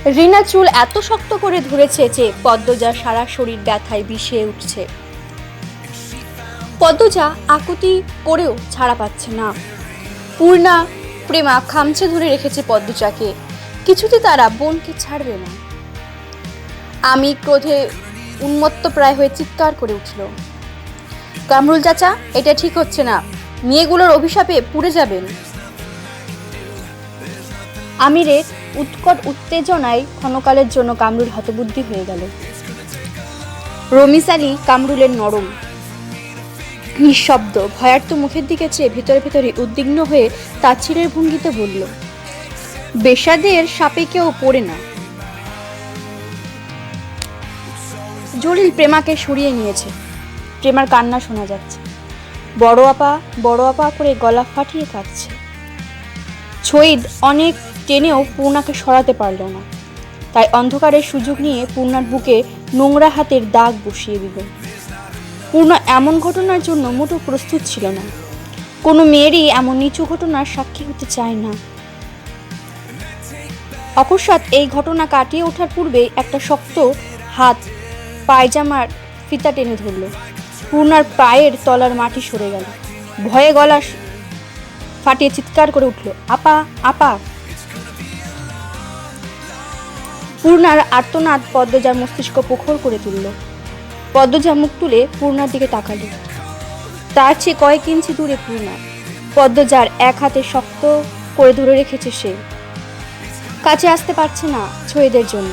রিনা চুল এত শক্ত করে ধরেছে যে পদ্মজার সারা শরীর ব্যথায় বিষিয়ে উঠছে। পদ্মজা আকুতি করেও ছাড়া পাচ্ছে না। পূর্ণা প্রেমা খামচে ধরে রেখেছে পদ্মজাকে, কিছুতে তারা বোনকে ছাড়বে না। আমি ক্রোধে উন্মত্ত প্রায় হয়ে চিৎকার করে উঠল, কামরুল চাচা, এটা ঠিক হচ্ছে না, মেয়েগুলোর অভিশাপে পুড়ে যাবেন। আমিরের উৎকট উত্তেজনায় ক্ষণকালের জন্য কামরুল হতবুদ্ধি হয়ে গেল। রমিজ আলী কামরুলের নরম নিঃশব্দ ভয়ার্ত মুখের দিকে চেয়ে ভেতরে ভেতরে উদ্বিগ্ন হয়ে তাচ্ছিলের ভঙ্গিতে বলল, বেশ্যাদের সাপে কেউ পড়ে না। জলিল প্রেমাকে সরিয়ে নিয়েছে। প্রেমার কান্না শোনা যাচ্ছে। বড় আপা করে গলা ফাটিয়ে কাঁদছে। শহীদ অনেক টেনেও পূর্ণাকে সরাতে পারল না, তাই অন্ধকারের সুযোগ নিয়ে পূর্ণার বুকে নোংরা হাতের দাগ বসিয়ে দিল। পূর্ণা এমন ঘটনার জন্য মোটেও প্রস্তুত ছিল না। কোনো মেয়েরই এমন নিচু ঘটনার সাক্ষী হতে চায় না। অকস্মাৎ এই ঘটনা কাটিয়ে ওঠার পূর্বে একটা শক্ত হাত পায়জামার ফিতা টেনে ধরল। পূর্ণার পায়ের তলার মাটি সরে গেল। ভয়ে গলা ফাটিয়ে চিৎকার করে উঠল, আপা আপা। পূর্ণার আর্তনাদ পদ্মজার মস্তিষ্ক প্রখর করে তুলল। পদ্মজা মুখ তুলে পূর্ণার দিকে তাকালো। তার চেয়ে কয়েক ইঞ্চি দূরে পূর্ণা। পদ্মজার এক হাতে শক্ত করে ধরে রেখেছে সে। কাছে আসতে পারছে না ছয়েদের জন্য।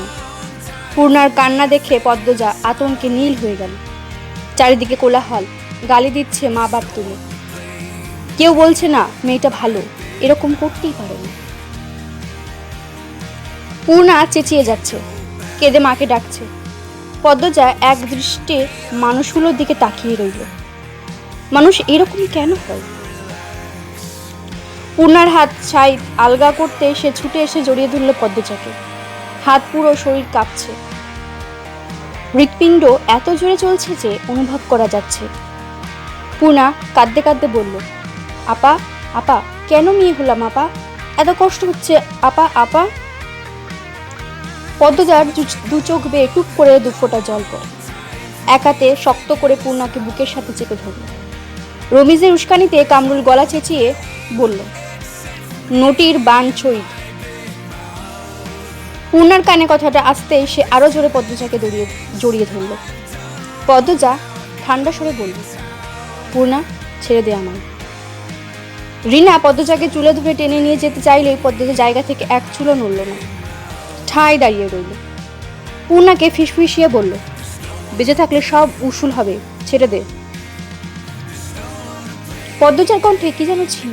পূর্ণার কান্না দেখে পদ্মজা আতঙ্কে নীল হয়ে গেল। চারিদিকে কোলাহল, গালি দিচ্ছে মা বাপ তুলে। কেউ বলছে না মেয়েটা ভালো, এরকম করতেই পারে না। পূর্ণা চেঁচিয়ে যাচ্ছে, কেঁদে মাকে ডাকছে। পদ্মজা এক দৃষ্টে মানুষগুলোর দিকে তাকিয়ে রইল। মানুষ এরকম কেন হয়? পূর্ণার হাত ছাই আলগা করতে সে ছুটে এসে জড়িয়ে ধরল পদ্মজাকে। হাত পুরো শরীর কাঁপছে। হৃৎপিণ্ড এত জোরে চলছে যে অনুভব করা যাচ্ছে। পূর্ণা কাঁদতে কাঁদতে বলল, আপা আপা, কেন মেয়ে হলাম আপা, এত কষ্ট হচ্ছে আপা আপা। পদ্মজার দু চোখ বেয়ে টুপ করে দুফোঁটা জল পড়ে। এক হাতে শক্ত করে পূর্ণাকে বুকের সাথে চেপে ধরল। রমিজের উস্কানিতে কামরুল গলা চেঁচিয়ে বলল, নটির বান শহীদ। পূর্ণার কানে কথাটা আসতেই সে আরো জোরে পদ্মজাকে জড়িয়ে ধরল। পদ্মজা ঠান্ডা স্বরে বলল, পূর্ণা, ছেড়ে দে আমায়। রিনা পদ্মজাকে চুলে ধরে টেনে নিয়ে যেতে চাইলেই পদ্মজা জায়গা থেকে এক চুলও নড়ল না, ঠায় দাঁড়িয়ে রইল। পূর্ণাকে ফিসফিসিয়ে বলল, বেঁচে থাকলে সব উসুল হবে, ছেড়ে দে। পদ্মজার কণ্ঠে কি যেন ছিল।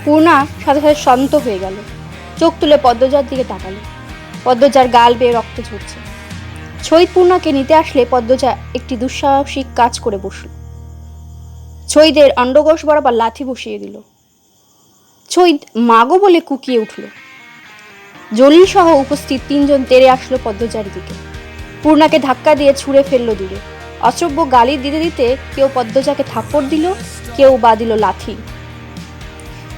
পূর্ণা সাথে সাথে শান্ত হয়ে গেল। চোখ তুলে পদ্মজার দিকে তাকালো। পদ্মজার গাল বেয়ে রক্ত ঝরছে। শহীদ পূর্ণাকে নিতে আসলে পদ্মজা একটি দুঃসাহসিক কাজ করে বসল। শহীদের অন্ডকোষ বরাবর লাথি বসিয়ে দিল। শহীদ মাগো বলে কুকিয়ে উঠল। জলিল সহ উপস্থিত তিনজন তেড়ে আসলো পদ্মজার দিকে। পূর্ণাকে ধাক্কা দিয়ে ছুঁড়ে ফেললো দূরে। অশ্রব্য গালি দিতে দিতে কেউ পদ্মজাকে থাপ্পড় দিল, কেউ বা দিল লাথি।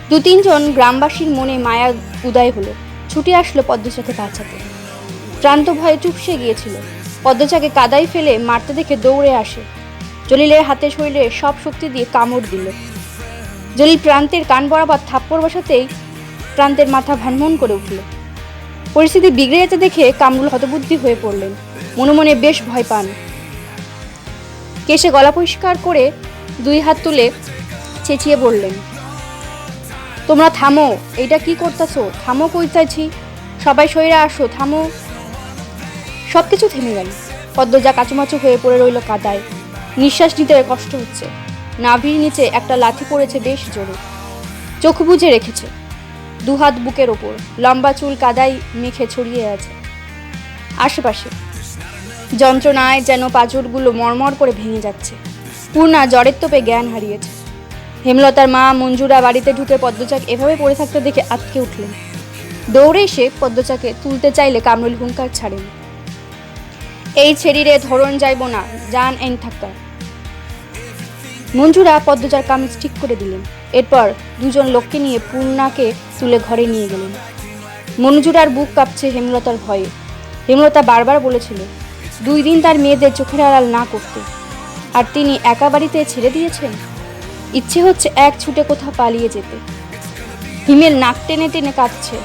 দু তিনজন গ্রামবাসীর মনে মায়া উদয় হলো, ছুটে আসলো পদ্মজাকে বাঁচাতে। ক্লান্ত ভয়ে চুপসে গিয়েছিল। পদ্মজাকে কাদায় ফেলে মারতে দেখে দৌড়ে আসে। জলিলের হাতে শরীরে সব শক্তি দিয়ে কামড় দিল। জলিল প্রান্তের কান বরাবর থাপ্পড় বসাতেই প্রান্তের মাথা ভানমন করে উঠল। পরিস্থিতি বিগড়ে যেতে দেখে কামরুল হতবুদ্ধি হয়ে পড়লেন। মনে মনে বেশ ভয় পান। কেশে গলা পরিষ্কার করে দুই হাত তুলে চেঁচিয়ে বললেন, তোমরা থামো, এইটা কি করতেছো? থামো কইতাছি, সবাই সইরা আসো, থামো। সবকিছু থেমে গেল। পদ্মজা কাচুমাচু হয়ে পড়ে রইল কাদায়। নিঃশ্বাস নিতে কষ্ট হচ্ছে। নাভির নিচে একটা লাথি পড়েছে বেশ জোরে। চোখ বুজে রেখেছে। দুহাত বুকের ওপর, লম্বা চুল কাদায় মেখে ছড়িয়ে আছে আশেপাশে। যন্ত্রণায় যেন পাঁজরগুলো মরমর করে ভেঙে যাচ্ছে। পূর্ণা জ্বরের তোপে জ্ঞান হারিয়েছে। হেমলতার মা মঞ্জুরা বাড়িতে ঢুকে পদ্মজাকে এভাবে পড়ে থাকতে দেখে আটকে উঠলেন। দৌড়ে এসে পদ্মজাকে তুলতে চাইলে কামরুল হুঙ্কার ছাড়েন, এই ছেড়িরে ধরন যাইব না, জান এন থাকা। মঞ্জুরা পদ্মজার কামিজ ঠিক করে দিলেন। এরপর দুজন লোককে নিয়ে পূর্ণাকে তুলে ঘরে নিয়ে গেলেন। মঞ্জুরার বুক কাঁপছে হেমলতার ভয়ে। হেমলতা বারবার বলেছিল 2 দিন তার মেয়েদের চোখের আড়াল না করতে, আর তিনি একা বাড়িতে ছেড়ে দিয়েছেন। ইচ্ছে হচ্ছে এক ছুটে কোথাও পালিয়ে যেতে। হিমেল নাক টেনে টেনে কাঁদছে,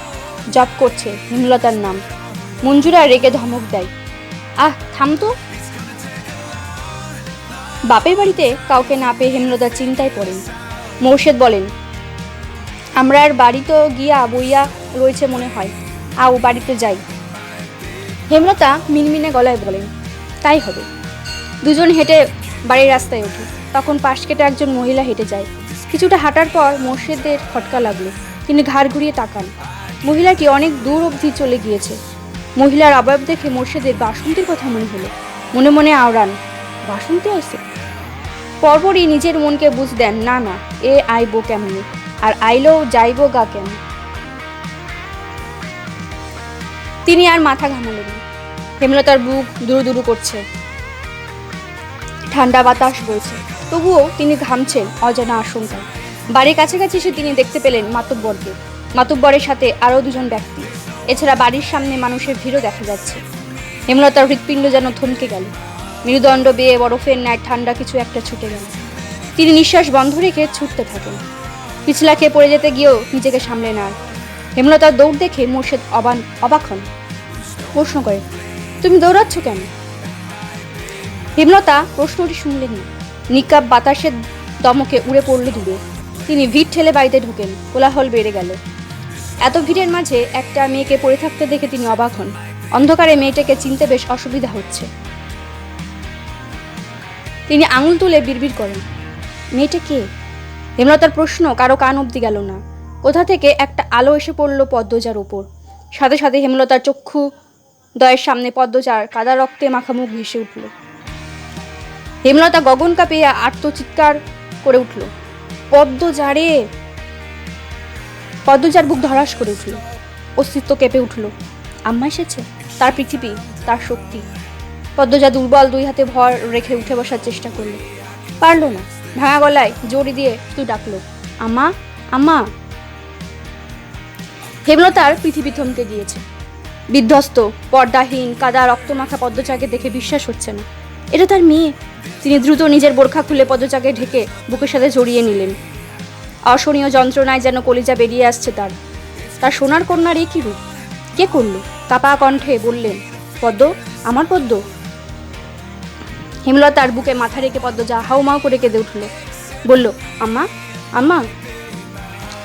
জপ করছে হেমলতার নাম। মঞ্জুরা রেগে ধমক দেয়, আহ থাম তো। বাপের বাড়িতে কাউকে না পেয়ে হেমলতা চিন্তায় পড়েন। মোর্শেদ বলেন, আমরা আর বাড়ি তো গিয়া বইয়া রয়েছে মনে হয়, আও বাড়িতে যাই। হেমলতা মিনমিনে গলায় বলেন, তাই হবে। দুজন হেঁটে বাড়ির রাস্তায় ওঠে। তখন পাশ কেটে একজন মহিলা হেঁটে যায়। কিছুটা হাঁটার পর মোর্শেদের খটকা লাগলো। তিনি ঘাড় ঘুরিয়ে তাকান। মহিলাটি অনেক দূর অবধি চলে গিয়েছে। মহিলার অবয়ব দেখে মোর্শেদের বাসন্তীর কথা মনে হলো। মনে মনে আওড়ান, বাসন্তী আইছে। পরপরই নিজের মনকে বুঝ দেন, না না, এ আইবো কেমনে, আর আইলেও যাইব গা কেন। তিনি আর মাথা ঘামালেন। হেমলতার বুক দুরু দুরু করছে, ঠান্ডা বাতাস বইছে, তবুও তিনি ঘামছেন অজানা আশঙ্কায়। বাড়ির কাছাকাছি এসে তিনি দেখতে পেলেন মাতব্বরকে। মাতব্বরের সাথে আরও 2 জন ব্যক্তি। এছাড়া বাড়ির সামনে মানুষের ভিড়ও দেখা যাচ্ছে। হেমলতার হৃৎপিণ্ড যেন থমকে গেল। মেরুদণ্ড বেয়ে বরফের ন্যায় ঠান্ডা কিছু একটা ছুটে গেল। তিনি নিঃশ্বাস বন্ধ রেখে ছুটতে থাকেন। পিছলা খেয়ে পড়ে যেতে গিয়েও নিজেকে সামলে নেন। হেমলতার দৌড় দেখে মোর্শেদ অবাক হন। প্রশ্ন করে, তুমি দৌড়াচ্ছ কেন? হেমলতা প্রশ্নটি শুনলেন না। নিকাব বাতাসের দমকে উড়ে পড়ল দূরে। তিনি ভিড় ঠেলে বাড়িতে ঢোকেন। কোলাহল বেড়ে গেল। এত ভিড়ের মাঝে একটা মেয়েকে পড়ে থাকতে দেখে তিনি অবাক হন। অন্ধকারে মেয়েটাকে চিনতে বেশ অসুবিধা হচ্ছে। তিনি আঙুল তুলে বিড়বিড় করেন, মেয়েটা কে? হেমলতার প্রশ্ন কারো কান অবধি গেল না। কোথা থেকে একটা আলো এসে পড়ল পদ্মজার ওপর। সাথে সাথে হেমলতার চক্ষু দয়ের সামনে পদ্মজার কাদা রক্তে মাখা মুখ ভেসে উঠল। হেমলতা গগন কাঁপিয়ে আর্তচিৎকার করে উঠল, পদ্মজা রে! পদ্মজার বুক ধড়াস করে উঠল, অস্তিত্ব কেঁপে উঠল। আম্মা এসেছে, তার পৃথিবী, তার শক্তি। পদ্মজা দুর্বল 2 হাতে ভর রেখে উঠে বসার চেষ্টা করল, পারল না। ভাঙা গলায় জোরে দিয়ে শুধু ডাকলো, আম্মা, আম্মা। হেমলতার পৃথিবী থমকে গিয়েছে। বিধ্বস্ত, পর্দাহীন, কাদা রক্তমাখা পদ্মজাকে দেখে বিশ্বাস হচ্ছে না। এটা তার মেয়ে। তিনি দ্রুত নিজের বোরখা খুলে পদ্মজাকে ঢেকে বুকের সাথে জড়িয়ে নিলেন। অসহনীয় যন্ত্রণায় যেন কলিজা বেরিয়ে আসছে তার। তার সোনার কন্যার এ কি রূপ! কে করলো? কাপা কণ্ঠে বললেন, পদ্ম, আমার পদ্ম। হেমলতার বুকে মাথা রেখে পদ্মজা হাউমাউ করে কেঁদে উঠল, বলল, আম্মা, আম্মা।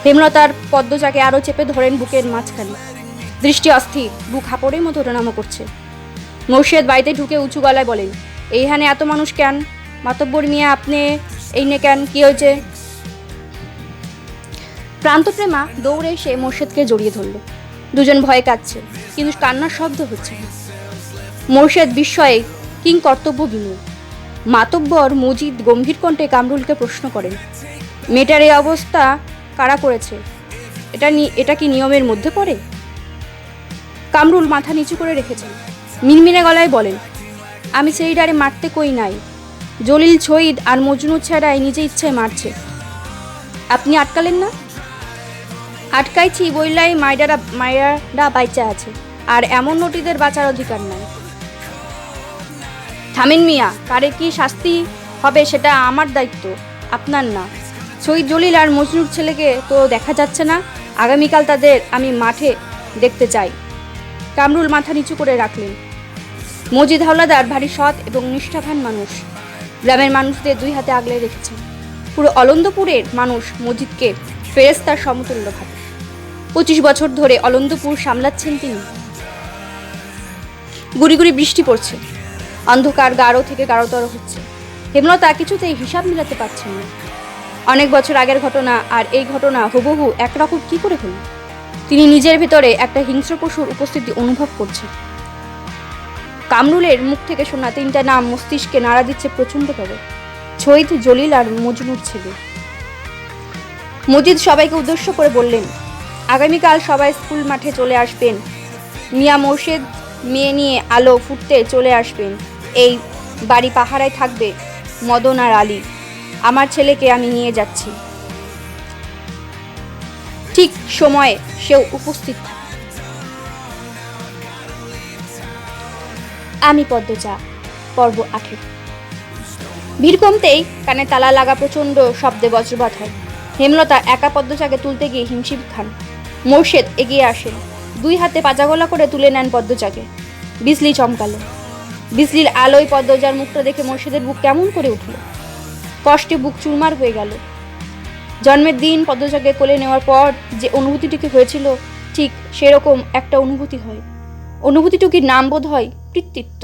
হেমলতার পদ্মজাকে আরো চেপে ধরেন বুকের মাঝখানে। দৃষ্টি অস্থির, বুক হাঁপড়ের মতো ওঠানামা করছে। মোর্শেদ বাড়িতে ঢুকে উঁচু গলায় বলেন, এইখানে এত মানুষ কেন? মাতব্বর মিয়া আপনি এই নে কেন, কি হয়েছে? প্রান্তপ্রেমা দৌড়ে এসে মোর্শেদকে জড়িয়ে ধরল। 2 জন ভয়ে কাঁদছে, কিন্তু কান্নার শব্দ হচ্ছে না। মোর্শেদ বিস্ময়ে কিং কর্তব্যবিমূঢ়। মাতব্বর মজিদ গম্ভীর কণ্ঠে কামরুলকে প্রশ্ন করেন, মেয়েটার এই অবস্থা কারা করেছে? এটা কি নিয়মের মধ্যে পড়ে? কামরুল মাথা নিচু করে রেখেছেন। মিনমিনে গলায় বলেন, আমি সেইটারে মারতে কই নাই। জলিল শহীদ আর মজনু ছাড়াই নিজে ইচ্ছায় মারছে। আপনি আটকালেন না? আটকাইছি বইলাই মায়েরা বাইচা আছে, আর এমন নটিদের বাঁচার অধিকার নাই। থামেন মিয়া, কারে কি শাস্তি হবে সেটা আমার দায়িত্ব, আপনার না। শহীদ জলিল আর মজনুর ছেলেকে তো দেখা যাচ্ছে না। আগামীকাল তাদের আমি মাঠে দেখতে চাই। কামরুল মাথা নিচু করে রাখলেন। মজিদ হাওলাদার ভারী সৎ এবং নিষ্ঠাবান মানুষ। গ্রামের মানুষদের 2 হাতে আগলে রেখেছেন। পুরো অলন্দপুরের মানুষ মজিদকে ফেরেশতার সমতুল্য ভাবে। 25 বছর ধরে অলন্দপুর সামলাচ্ছেন তিনি। গুড়ি গুড়ি বৃষ্টি পড়ছে। অন্ধকার গাঢ় থেকে গাঢ়তর হচ্ছে। হেমলতা কিছুতেই হিসাব মিলাতে পারছেন না। অনেক বছর আগের ঘটনা আর এই ঘটনা হুবহু একরকম কি করে হল? তিনি নিজের ভেতরে একটা হিংস্র পশুর উপস্থিতি অনুভব করছেন। কামরুলের মুখ থেকে শোনা 3টা নাম মস্তিষ্কে নাড়া দিচ্ছে প্রচণ্ডভাবে, শহীদ, জলিল আর মজনুর ছেলে। মজিদ সবাইকে উদ্দেশ্য করে বললেন, আগামীকাল সবাই স্কুল মাঠে চলে আসবেন। মিয়া মোর্শেদ মেয়ে নিয়ে আলো ফুটতে চলে আসবেন। এই বাড়ি পাহারায় থাকবে মদন আর আলী। আমার ছেলেকে আমি নিয়ে যাচ্ছি। ঠিক সময়ে সেও উপস্থিত থাকে। আমি পদ্মজা, পর্ব 18। ভিড় কমতেই কানে তালা লাগা প্রচন্ড শব্দে বজ্রপাত হয়। হেমলতা একা পদ্মজাকে তুলতে গিয়ে হিমশিম খান। মোর্শেদ এগিয়ে আসেন, 2 হাতে পাজাগোলা করে তুলে নেন পদ্মজাকে। বিজলি চমকালো। বিজলির আলোয় পদ্মজার মুখটা দেখে মোর্শেদের বুক কেমন করে উঠল। কষ্টে বুক চুরমার হয়ে গেল। জন্মের দিন পদ্মজাকে কোলে নেওয়ার পর যে অনুভূতিটুকু হয়েছিল, ঠিক সেরকম একটা অনুভূতি হয়। অনুভূতিটুকির নাম বোধ হয় পিতৃত্ব।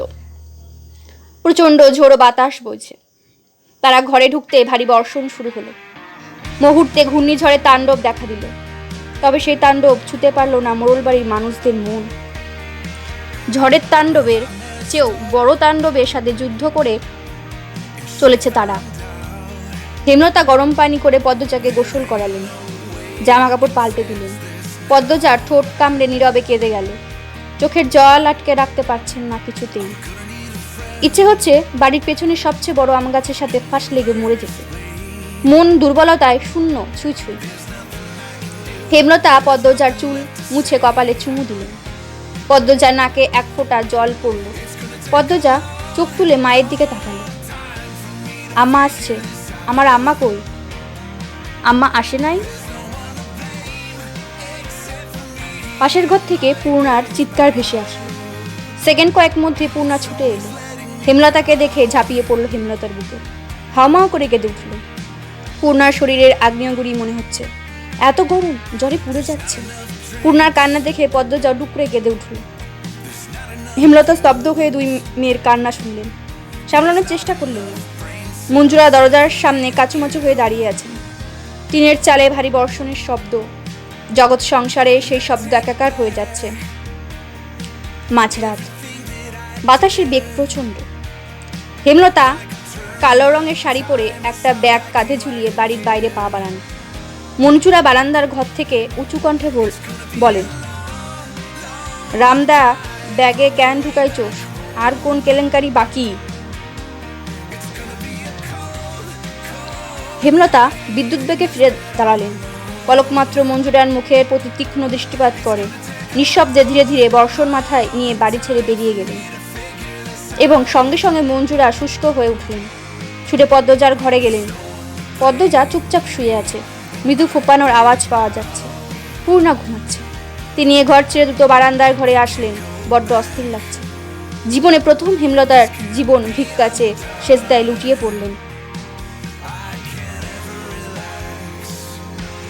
প্রচন্ড ঝোড়ো বাতাস বইছে। তারা ঘরে ঢুকতে ভারী বর্ষণ শুরু হলো। মুহূর্তে ঘূর্ণিঝড়ে তাণ্ডব দেখা দিল। তবে সেই তাণ্ডব ছুতে পারল না মোড়লবাড়ির মানুষদের মন। ঝড়ের তাণ্ডবের চেয়েও বড় তাণ্ডবের সাথে যুদ্ধ করে চলেছে তারা। হেমলতা গরম পানি করে পদ্মজাকে গোসল করালেন, জামা কাপড় পাল্টে দিলেন। পদ্মজার ঠোঁট কামড়ে নীরবে কেঁদে গেল। চোখের জল আটকে রাখতে পারছেন না কিছুতেই। ইচ্ছে হচ্ছে বাড়ির পেছনে সবচেয়ে বড় আম গাছের সাথে ফাঁস লেগে মরে যেতে। মন দুর্বলতায় শূন্য, ছুঁই ছুঁই। হেমলতা পদ্মজার চুল মুছে কপালে চুমু দিলেন। পদ্মজার নাকে 1 ফোঁটা জল পড়ল। পদ্মজা চোখ তুলে মায়ের দিকে তাকালো। আম্মা আসছে। আমার আম্মা কই? আম্মা আসে নাই? পাশের ঘর থেকে পূর্ণার চিৎকার ভেসে আসলো। সেকেন্ড কয়েক মধ্যে পূর্ণা ছুটে এলো। হেমলতাকে দেখে ঝাঁপিয়ে পড়ল হেমলতার বুকে। হাওমাও করে কেঁদে উঠল। পূর্ণার শরীরের আগ্নেয়গিরি মনে হচ্ছে। এত গরম, জ্বরে পুড়ে যাচ্ছে। পূর্ণার কান্না দেখে পদ্মজা ডুকরে কেঁদে উঠল। হেমলতা স্তব্ধ হয়ে 2 মেয়ের কান্না শুনলেন। সামলানোর চেষ্টা করলেন না। মঞ্জুরা দরজার সামনে কাচুমাচু হয়ে দাঁড়িয়ে আছেন। টিনের চালে ভারী বর্ষণের শব্দ। জগৎ সংসারে সেই শব্দ একাকার হয়ে যাচ্ছে। মাঝরাত, বাতাসের বেগ প্রচন্ড। হেমলতা কালো রঙের শাড়ি পরে একটা ব্যাগ কাঁধে ঝুলিয়ে বাড়ির বাইরে পা বাড়ান। মঞ্জুরা বারান্দার ঘর থেকে উঁচু কণ্ঠে বলেন, রামদা, ব্যাগে কেন ঢুকাইছোস? আর কোন কেলেঙ্কারি বাকি? হেমলতা বিদ্যুৎ বেগে ফিরে দাঁড়ালেন। পলকমাত্র মঞ্জুরার মুখের প্রতি তীক্ষ্ণ দৃষ্টিপাত করে নিঃশব্দে ধীরে ধীরে বর্ষণ মাথায় নিয়ে বাড়ি ছেড়ে বেরিয়ে গেলেন। এবং সঙ্গে সঙ্গে মঞ্জুরা শুষ্ক হয়ে উঠলেন। ছুটে পদ্মজার ঘরে গেলেন। পদ্মজা চুপচাপ শুয়ে আছে। মৃদু ফোপানোর আওয়াজ পাওয়া যাচ্ছে। পূর্ণা ঘুমাচ্ছে। তিনি এ ঘর ছেড়ে দ্রুত বারান্দার ঘরে আসলেন। বড্ড অস্থির লাগছে। জীবনে প্রথম হেমলতার জীবন ভিক্ষা চেয়ে সেজদায় লুটিয়ে পড়লেন।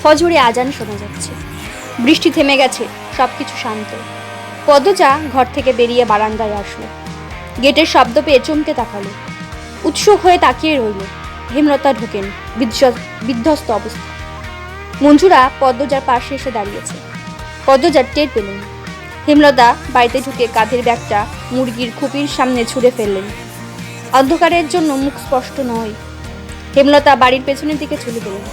ফজরে আজান শোনা যাচ্ছে। বৃষ্টি থেমে গেছে, সবকিছু শান্ত। পদ্মজা ঘর থেকে বেরিয়ে বারান্দায় আসলো। গেটের শব্দ পেয়ে চমকে তাকালো। উৎসুক হয়ে তাকিয়ে রইল। হেমলতা ঢোকেন বিধ্বস্ত অবস্থা। মঞ্জুরা পদ্মজার পাশে এসে দাঁড়িয়েছে। পদ্মজার টের পেলেন। হেমলতা বাড়িতে ঢুকে কাঁধের ব্যাগটা মুরগির খুপির সামনে ছুঁড়ে ফেললেন। অন্ধকারের জন্য মুখ স্পষ্ট নয়। হেমলতা বাড়ির পেছনের দিকে চলে গেলেন।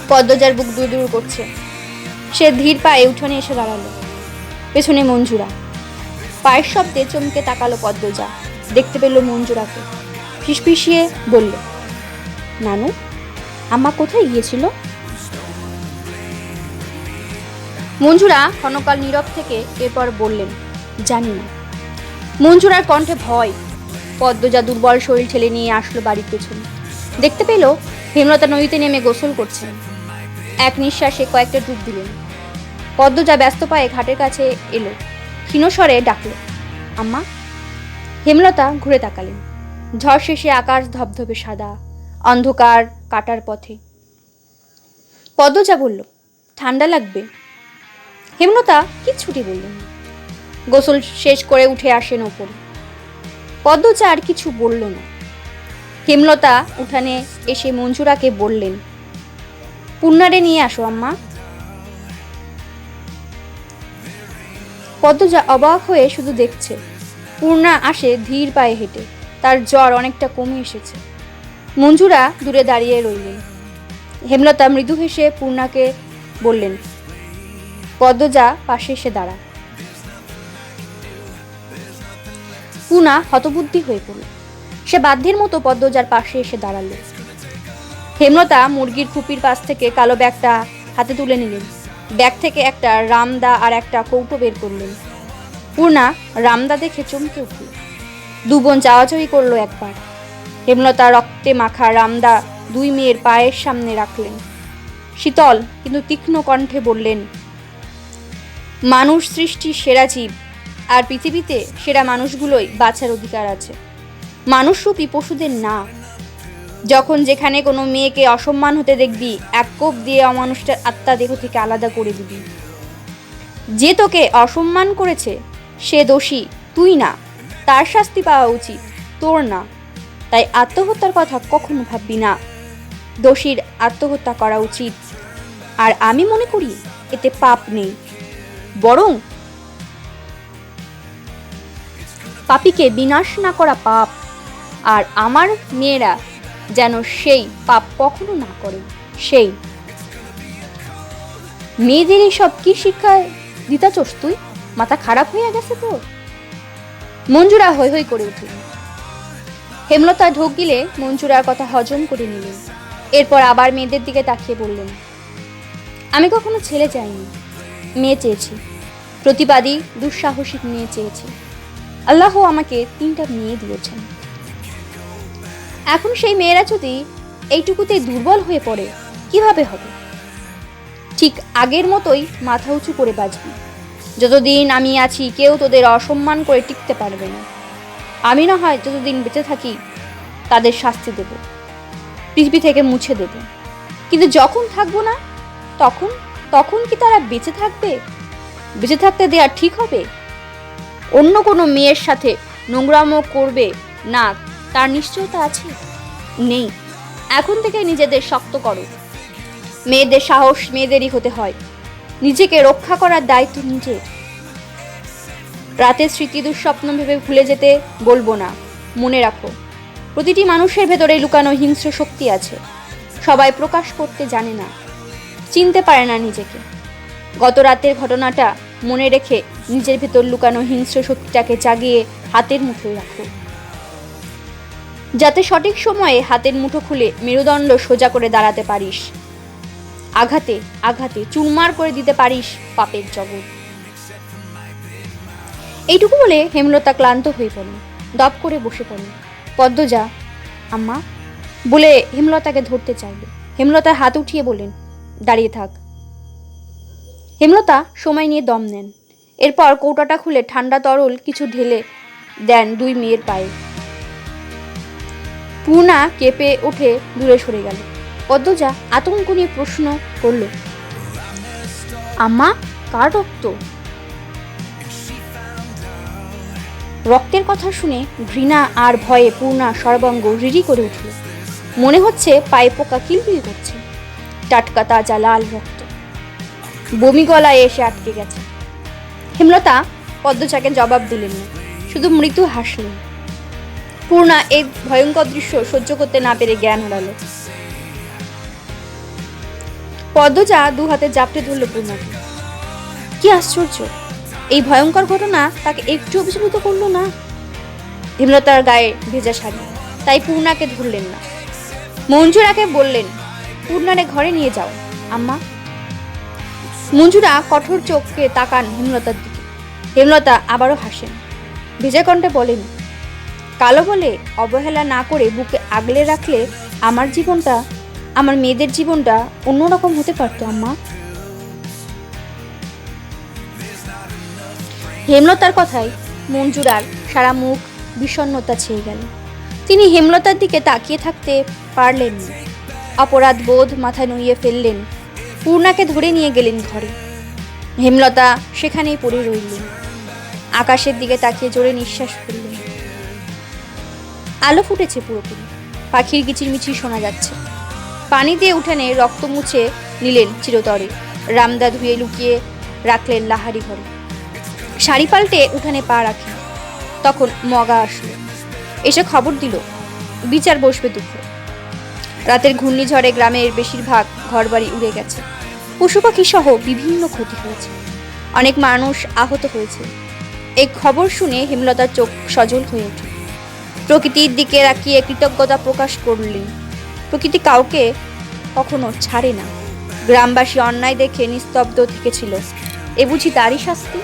পদ্মজার বুক দুর দুর করছে। সে ধীর পায়ে উঠোনে এসে দাঁড়ালো। পেছনে মঞ্জুরা। পায়ের শব্দে চমকে তাকালো পদ্মজা। দেখতে পেল মঞ্জুরাকে। ফিসফিসিয়ে বলল, নানু, আম্মা কোথায় গিয়েছিল? মঞ্জুরা ক্ষণকাল নীরব থেকে এরপর বললেন, জানি না। মঞ্জুরার কণ্ঠে ভয়। পদ্মজা দুর্বল শরীর ঠেলে নিয়ে আসলো বাড়ির পেছনে। দেখতে পেল হেমলতা নদীতে নেমে গোসল করছেন। এক নিঃশ্বাসে কয়েকটা ডুব দিলেন। পদ্মজা ব্যস্ত পায়ে ঘাটের কাছে এলো। ক্ষীণস্বরে ডাকল, আম্মা। হেমলতা ঘুরে তাকালেন। ঝড় শেষে আকাশ ধবধবে সাদা, অন্ধকার কাটার পথে। পদ্মজা বলল, ঠান্ডা লাগবে। হেমলতা কিচ্ছুটি বললেন না। গোসল শেষ করে উঠে আসেন ওপরে। পদ্মজা আর কিছু বলল না। হেমলতা উঠানে এসে মঞ্জুরাকে বললেন, পূর্ণারে নিয়ে আসো আম্মা। পদ্মজা অবাক হয়ে শুধু দেখছে। পূর্ণা আসে ধীর পায়ে হেঁটে। তার জ্বর অনেকটা কমে এসেছে। মঞ্জুরা দূরে দাঁড়িয়ে রইলেন। হেমলতা মৃদু হেসে পূর্ণাকে বললেন, পদ্মজা পাশে এসে দাঁড়া। পূর্ণা হতবুদ্ধি হয়ে পড়ল। সে বাধ্যের মতো পদ্মজার পাশে এসে দাঁড়ালো। হেমলতা মুরগির খুপির পাশ থেকে কালো ব্যাগটা হাতে তুলে নিলেন। ব্যাগ থেকে একটা রামদা আর একটা কৌটো বের করলেন। পূর্ণা রামদা দেখে চমকে উঠল। দু বোন চাওয়াচাওয়ি করলো একবার। হেমলতা রক্তে মাখা রামদা দুই মেয়ের পায়ের সামনে রাখলেন। শীতল কিন্তু তীক্ষ্ণ কণ্ঠে বললেন, মানুষ সৃষ্টির সেরা জীব, আর পৃথিবীতে সেরা মানুষগুলোই বাঁচার অধিকার আছে, মানুষরূপী পশুদের না। যখন যেখানে কোনো মেয়েকে অসম্মান হতে দেখবি, এক কোপ দিয়ে অমানুষটার আত্মা দেহ থেকে আলাদা করে দিবি। যে তোকে অসম্মান করেছে সে দোষী, তুই না। তার শাস্তি পাওয়া উচিত, তোর না। তাই আত্মহত্যার কথা কখনো ভাববি না। দোষীর আত্মহত্যা করা উচিত। আর আমি মনে করি এতে পাপ নেই, বরং পাপীকে বিনাশ না করা পাপ। আর আমার মেয়েরা যেন সেই পাপ কখনো না করে। সেই মেয়েদের এইসব কি শিক্ষায় দিতাচোস তুই? মাথা খারাপ হয়ে গেছে তোর? মঞ্জুরা হৈ হৈ করে উঠল। হেমলতা ঢোক গিলে মঞ্জুরার কথা হজম করে নিলেন। এরপর আবার মেয়েদের দিকে তাকিয়ে বললেন, আমি কখনো ছেলে চাইনি, মেয়ে চেয়েছি। প্রতিবাদী দুঃসাহসিক মেয়ে চেয়েছি। আল্লাহ আমাকে 3টা মেয়ে দিয়েছেন। এখন সেই মেয়েরা যদি এইটুকুতে দুর্বল হয়ে পড়ে, কিভাবে হবে? ঠিক আগের মতোই মাথা উঁচু করে বাঁচবি। যতদিন আমি আছি কেউ তোদের অসম্মান করে টিকতে পারবে না। আমি না হয় যতদিন বেঁচে থাকি তাদের শাস্তি দেব, পৃথিবী থেকে মুছে দেব। কিন্তু যখন থাকবো না, তখন তখন কি তারা বেঁচে থাকবে? বেঁচে থাকতে দেয়া ঠিক হবে? অন্য কোনো মেয়ের সাথে নোংরামো করবে না তার নিশ্চয়তা আছে? নেই। এখন থেকে নিজেদের শক্ত করো। মেয়েদের সাহস মেয়েদেরই হতে হয়। নিজেকে রক্ষা করার দায়িত্ব নিজের। রাতের স্মৃতি দুঃস্বপ্ন ভেবে ভুলে যেতে বলবো না। মনে রাখো, প্রতিটি মানুষের ভেতরে লুকানো হিংস্র শক্তি আছে। সবাই প্রকাশ করতে জানে না, চিনতে পারে না নিজেকে। গত রাতের ঘটনাটা মনে রেখে নিজের ভেতর লুকানো হিংস্র শক্তিটাকে জাগিয়ে হাতের মুঠোয় রাখো, যাতে সঠিক সময়ে হাতের মুঠো খুলে মেরুদণ্ড সোজা করে দাঁড়াতে পারিস। আঘাতে আঘাতে চুরমার করে দিতে পারিস পাপের জগৎ। এইটুকু বলে হেমলতা ক্লান্ত হয়ে পড়ল, দপ করে বসে পড়ল। পদ্মজা, আম্মা বলে হেমলতাকে ধরতে চাইল। হেমলতার হাত উঠিয়ে বললেন, দাঁড়িয়ে থাক। হেমলতা সময় নিয়ে দম নেন। এরপর কৌটাটা খুলে ঠান্ডা তরল কিছু ঢেলে দেন দুই মেয়ের পায়ে। পূর্ণা কেঁপে উঠে দূরে সরে গেল। পদ্মজা আতঙ্ক নিয়ে প্রশ্ন করল, আম্মা, কার রক্ত? রক্তের কথা শুনে ঘৃণা আর ভয়ে পূর্ণা সর্বাঙ্গ রিরি করে উঠল। মনে হচ্ছে পায়ে পোকা কিলবিল করছে। টাটকা তাজা লাল রক্ত, বমি গলায় এসে আটকে গেছে। হেমলতা পদ্মজাকে জবাব দিলেন না, শুধু মৃদু হাসলেন। পূর্ণা এই ভয়ঙ্কর দৃশ্য সহ্য করতে না পেরে জ্ঞান হারালো। পদ্মজা দু হাতে জাপটে ধরল পূর্ণাকে। কি আশ্চর্য, এই ভয়ঙ্কর ঘটনা তাকে একটু অভিভূত করলো না। হেমলতার গায়ে ভেজা শাড়ি, তাই পূর্ণাকে ধরলেন না। মঞ্জুরাকে বললেন, পূর্ণারে ঘরে নিয়ে যাও আম্মা। মঞ্জুরা কঠোর চোখকে তাকান হেমলতার দিকে। হেমলতা আবারও হাসেন, ভেজা কণ্ঠে বলেন, কালো বলে অবহেলা না করে বুকে আগলে রাখলে আমার জীবনটা, আমার মেয়েদের জীবনটা অন্যরকম হতে পারতো আম্মা। হেমলতার কথায় মঞ্জুরার সারা মুখ বিষণ্ণতা ছেয়ে গেল। তিনি হেমলতার দিকে তাকিয়ে থাকতে পারলেন না। অপরাধ বোধ মাথায় নুইয়ে ফেললেন। পূর্ণাকে ধরে নিয়ে গেলেন ঘরে। হেমলতা সেখানেই পড়ে রইলেন। আকাশের দিকে তাকিয়ে জোরে নিঃশ্বাস ফেললেন। আলো ফুটেছে পুরোপুরি, পাখির কিচিরমিচির শোনা যাচ্ছে। পানি দিয়ে উঠানে রক্ত মুছে নিলেন চিরতরে। রামদা ধুয়ে লুকিয়ে রাখলেন লাহারি ঘরে। শাড়ি পাল্টে উঠানে পা রাখেন। তখন মগা আসলো, এসে খবর দিল বিচার বসবে দুপুরে। রাতের ঘূর্ণিঝড়ে গ্রামের বেশিরভাগ ঘরবাড়ি উড়ে গেছে। পশু পাখি সহ বিভিন্ন ক্ষতি হয়েছে। অনেক মানুষ আহত হয়েছে। এই খবর শুনে হেমলতার চোখ সজল হয়ে উঠল। প্রকৃতির দিকে তাকিয়ে কৃতজ্ঞতা প্রকাশ করলেন। প্রকৃতি কাউকে কখনো ছাড়ে না। গ্রামবাসী অন্যায় দেখে নিস্তব্ধ থেকেছিল, এ বুঝি তারই শাস্তি?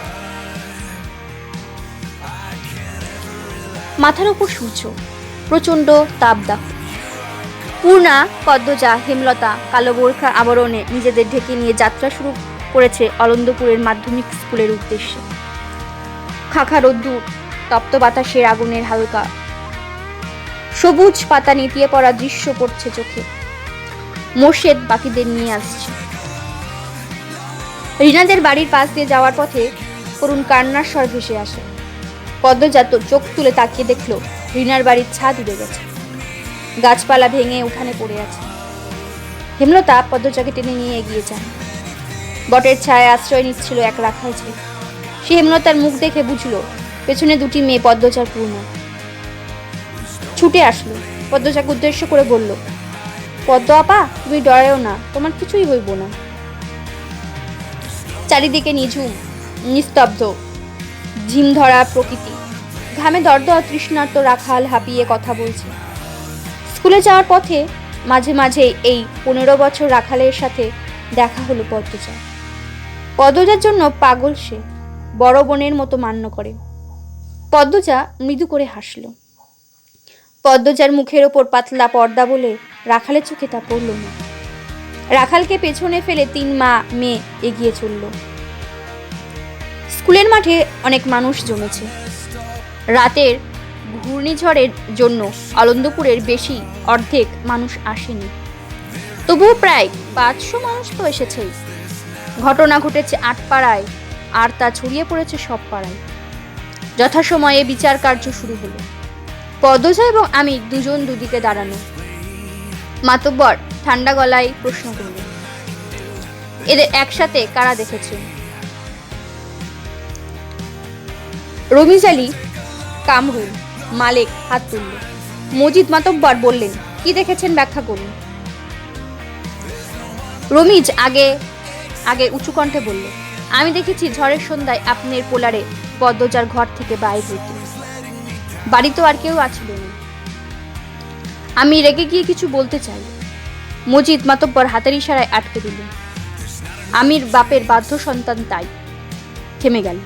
মাথার উপর সূর্য, প্রচণ্ড তাপদাহ। পূর্ণা, পদ্মজা, হেমলতা কালো বোরখা আবরণে নিজেদের ঢেকে নিয়ে যাত্রা শুরু করেছে আনন্দপুরের মাধ্যমিক স্কুলের উদ্দেশ্যে। খাখা রোদ্দুর, তপ্ত বাতাসের আগুনের হালকা সবুজ পাতা নেতিয়ে পড়া দৃশ্য পড়ছে চোখে। মোর্শেদ বাকিদের নিয়ে আসছে। রিনাদের বাড়ির পাশ দিয়ে যাওয়ার পথে করুণ কান্নার স্বর ভেসে আসে। পদ্মজা তো চোখ তুলে তাকিয়ে দেখলো রিনার বাড়ির ছাদ উড়ে গেছে, গাছপালা ভেঙে উঠানে পড়ে আছে। হেমলতা পদ্মজাকে টেনে নিয়ে এগিয়ে যান। বটের ছায় আশ্রয় নিচ্ছিল এক রাখাল ছেলে। সে হেমলতার মুখ দেখে বুঝলো পেছনে দুটি মেয়ে পদ্মজার পূর্ণ। ছুটে আসলো, পদ্মজাকে উদ্দেশ্য করে বলল, পদ্ম আপা, তুমি ডরায়ও না, তোমার কিছুই হইব না। চারিদিকে নিঝুম, নিস্তব্ধ, ঝিম ধরা প্রকৃতি। ঘামে দরদর তৃষ্ণার্ত রাখাল হাঁপিয়ে কথা বলছে। স্কুলে যাওয়ার পথে মাঝে মাঝে এই 15 বছর রাখালের সাথে দেখা হলো পদ্মজা। পদ্মজার জন্য পাগল সে, বড় বোনের মতো মান্য করে। পদ্মজা মৃদু করে হাসল। পদ্মজার মুখের ওপর পাতলা পর্দা বলে রাখালের চোখে তা পড়ল না। রাখালকে পেছনে ফেলে 3 মেয়ে এগিয়ে চলল। স্কুলের মাঠে অনেক মানুষ জমেছে। রাতের ঘূর্ণিঝড়ের জন্য আনন্দপুরের বেশি অর্ধেক মানুষ আসেনি, তবুও প্রায় 500 মানুষ তো এসেছেই। ঘটনা ঘটেছে 8 পাড়ায়, আর তা ছড়িয়ে পড়েছে সব পাড়ায়। যথাসময়ে বিচার কার্য শুরু হলো। পদ্মজা এবং আমি দুজন দুদিকে দাঁড়ানো। মাতব্বর ঠান্ডা গলায় প্রশ্ন করল, এদের একসাথে কারা দেখেছে? রমিজ আলী, কামরুল, মালেক হাত তুলল। মজিদ মাতব্বর বললেন, কি দেখেছেন ব্যাখ্যা করুন। রমিজ আগে আগে উঁচু কণ্ঠে বলল, আমি দেখেছি ঝড়ের সন্ধ্যায় আপনার পোলারে পদ্মজার ঘর থেকে বাইর হইতে। বাড়ি তো আর কেউ আছিল না। আমি রেগে গিয়ে কিছু বলতে চাই, মজিদ মাতব্বর হাতের ইশারায় আটকে দিলেন। আমির বাপের বাধ্য সন্তান, তাই থেমে গেল।